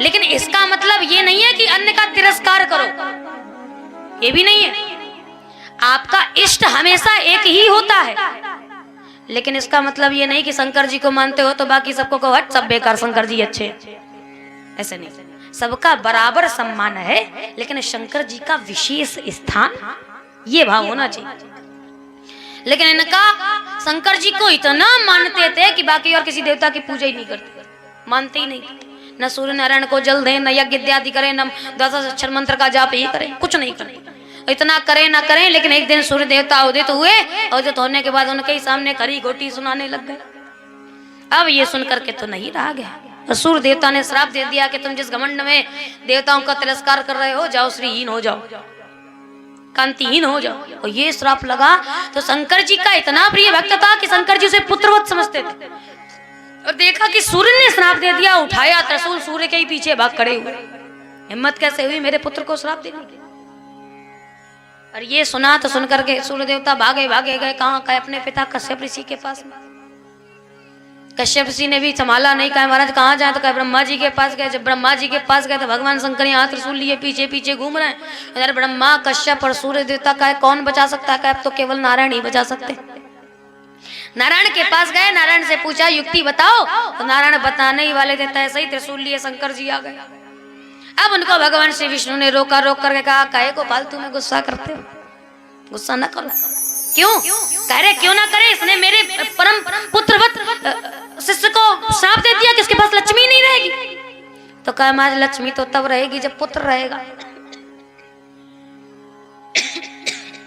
Speaker 1: लेकिन इसका मतलब ये नहीं है कि अन्य का तिरस्कार करो, ये भी नहीं है। आपका इष्ट हमेशा एक ही होता है, लेकिन इसका मतलब ये नहीं कि शंकर जी को मानते हो तो बाकी सबको कहो हट सब बेकार, शंकर जी अच्छे, ऐसे नहीं। सबका बराबर सम्मान है, लेकिन शंकर जी का विशेष स्थान, ये भाव होना चाहिए। लेकिन इनका शंकर जी को इतना मानते थे कि बाकी और किसी देवता की पूजा ही नहीं करते, मानते ही नहीं। न सूर्य नारायण को जल दें, न यज्ञ इत्यादि करें, न 10 अक्षर मंत्र का जाप ही करें, कुछ नहीं करें। इतना करें ना करें, लेकिन एक दिन सूर्य देवता उदित हुए, उदित होने के बाद उनके ही सामने खरी घोटी सुनाने लग गए। अब ये सुन करके तो नहीं रहा गया, और सूर्य देवता ने श्राप दे दिया कि तुम जिस घमंड में देवताओं का तिरस्कार कर रहे हो, जाओ श्रीहीन हो जाओ, कांतिहीन हो जाओ। और ये श्राप लगा तो शंकर जी का इतना प्रिय भक्त था कि शंकर जी उसे पुत्रवत समझते थे, और देखा कि सूर्य ने श्राप दे दिया, उठाया त्रिशूल, सूर्य के ही पीछे भाग खड़े हुए। हिम्मत कैसे हुई मेरे पुत्र को श्राप देने की? और ये सुना तो सुन करके सूर्य देवता भागे गए, कहाँ गए? अपने पिता कश्यप ऋषि के पास में। कश्यप ऋषि ने भी संभाला नहीं, कहा महाराज कहाँ जाए, तो कहा ब्रह्मा जी के पास गए। जब ब्रह्मा जी के पास गए तो भगवान शंकर यहाँ त्रिशूल लिए पीछे पीछे घूम रहे हैं। अरे ब्रह्मा, कश्यप और सूर्य देवता का कौन बचा सकता है? अब तो केवल नारायण ही बचा सकते। नारायण के पास गए, नारायण से पूछा युक्ति बताओ, तो नारायण बताने ही वाले थे, ऐसे ही त्रिशूल लिए शंकर जी आ गए। अब उनको भगवान श्री विष्णु ने रोक करके कहा, काहे को फालतू में गुस्सा करते हो, गुस्सा न करो। क्यों कह रहे? क्यों ना करे, इसने मेरे परम पुत्रवत शिष्य को श्राप दे दिया कि उसके पास लक्ष्मी नहीं रहेगी। तो कहा महाराज लक्ष्मी तो तब रहेगी जब पुत्र रहेगा।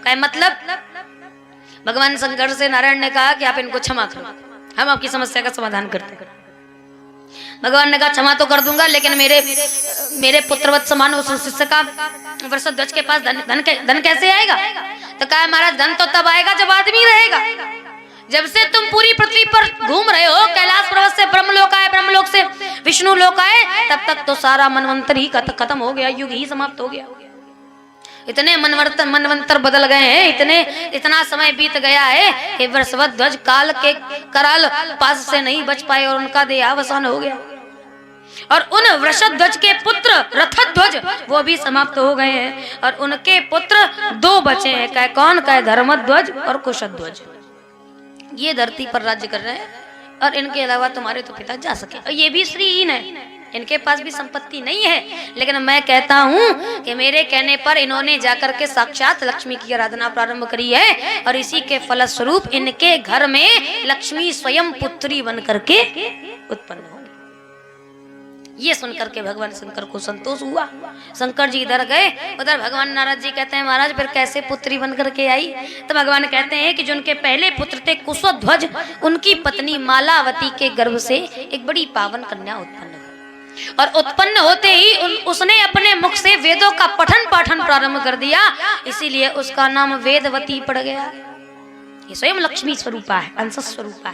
Speaker 1: क्या मतलब? भगवान शंकर से नारायण ने कहा कि आप इनको क्षमा करो, हम आपकी समस्या का समाधान करते हैं। भगवान ने कहा क्षमा तो कर दूंगा, लेकिन मेरे पुत्रवत समान उस शिष्य का वृषध्वज के पास धन कैसे आएगा? तो कहा महाराज धन तो तब आएगा जब आदमी रहेगा। जब से तुम पूरी पृथ्वी पर घूम रहे हो, कैलाश पर्वत से ब्रह्मलोक आए, ब्रह्मलोक से विष्णु लोक आए, तब तक तो सारा मनवंतर ही खत्म हो गया, युग ही समाप्त हो गया। इतने मनवंतर बदल गए हैं, इतना समय बीत गया है कि वृषध्वज काल के कराल पास से नहीं बच पाए और उनका देहावसान हो गया। और उन वृषध्वज के पुत्र रथध्वज वो भी समाप्त हो गए हैं, और उनके पुत्र 2 बचे हैं। कह कौन? कह धर्मध्वज और कुशध्वज। ये धरती पर राज्य कर रहे हैं, और इनके अलावा तुम्हारे तो पिता जा सके, और ये भी श्रीहीन है, इनके पास भी संपत्ति नहीं है। लेकिन मैं कहता हूँ कि मेरे कहने पर इन्होंने जाकर के साक्षात लक्ष्मी की आराधना प्रारंभ करी है, और इसी के फलस्वरूप इनके घर में लक्ष्मी स्वयं पुत्री बन करके उत्पन्न होगी। ये सुनकर के भगवान शंकर को संतोष हुआ। शंकर जी इधर गए, उधर भगवान नारद जी कहते हैं महाराज फिर कैसे पुत्री बन करके आई? तो भगवान कहते हैं कि जो उनके पहले पुत्र थे कुशध्वज, उनकी पत्नी मालावती के गर्भ से एक बड़ी पावन कन्या उत्पन्न हुई, और उत्पन्न होते ही उसने अपने मुख से वेदों का पठन पाठन प्रारंभ कर दिया, इसीलिए उसका नाम वेदवती पड़ गया। ये स्वयं लक्ष्मी स्वरूपा है, अंश स्वरूपा है।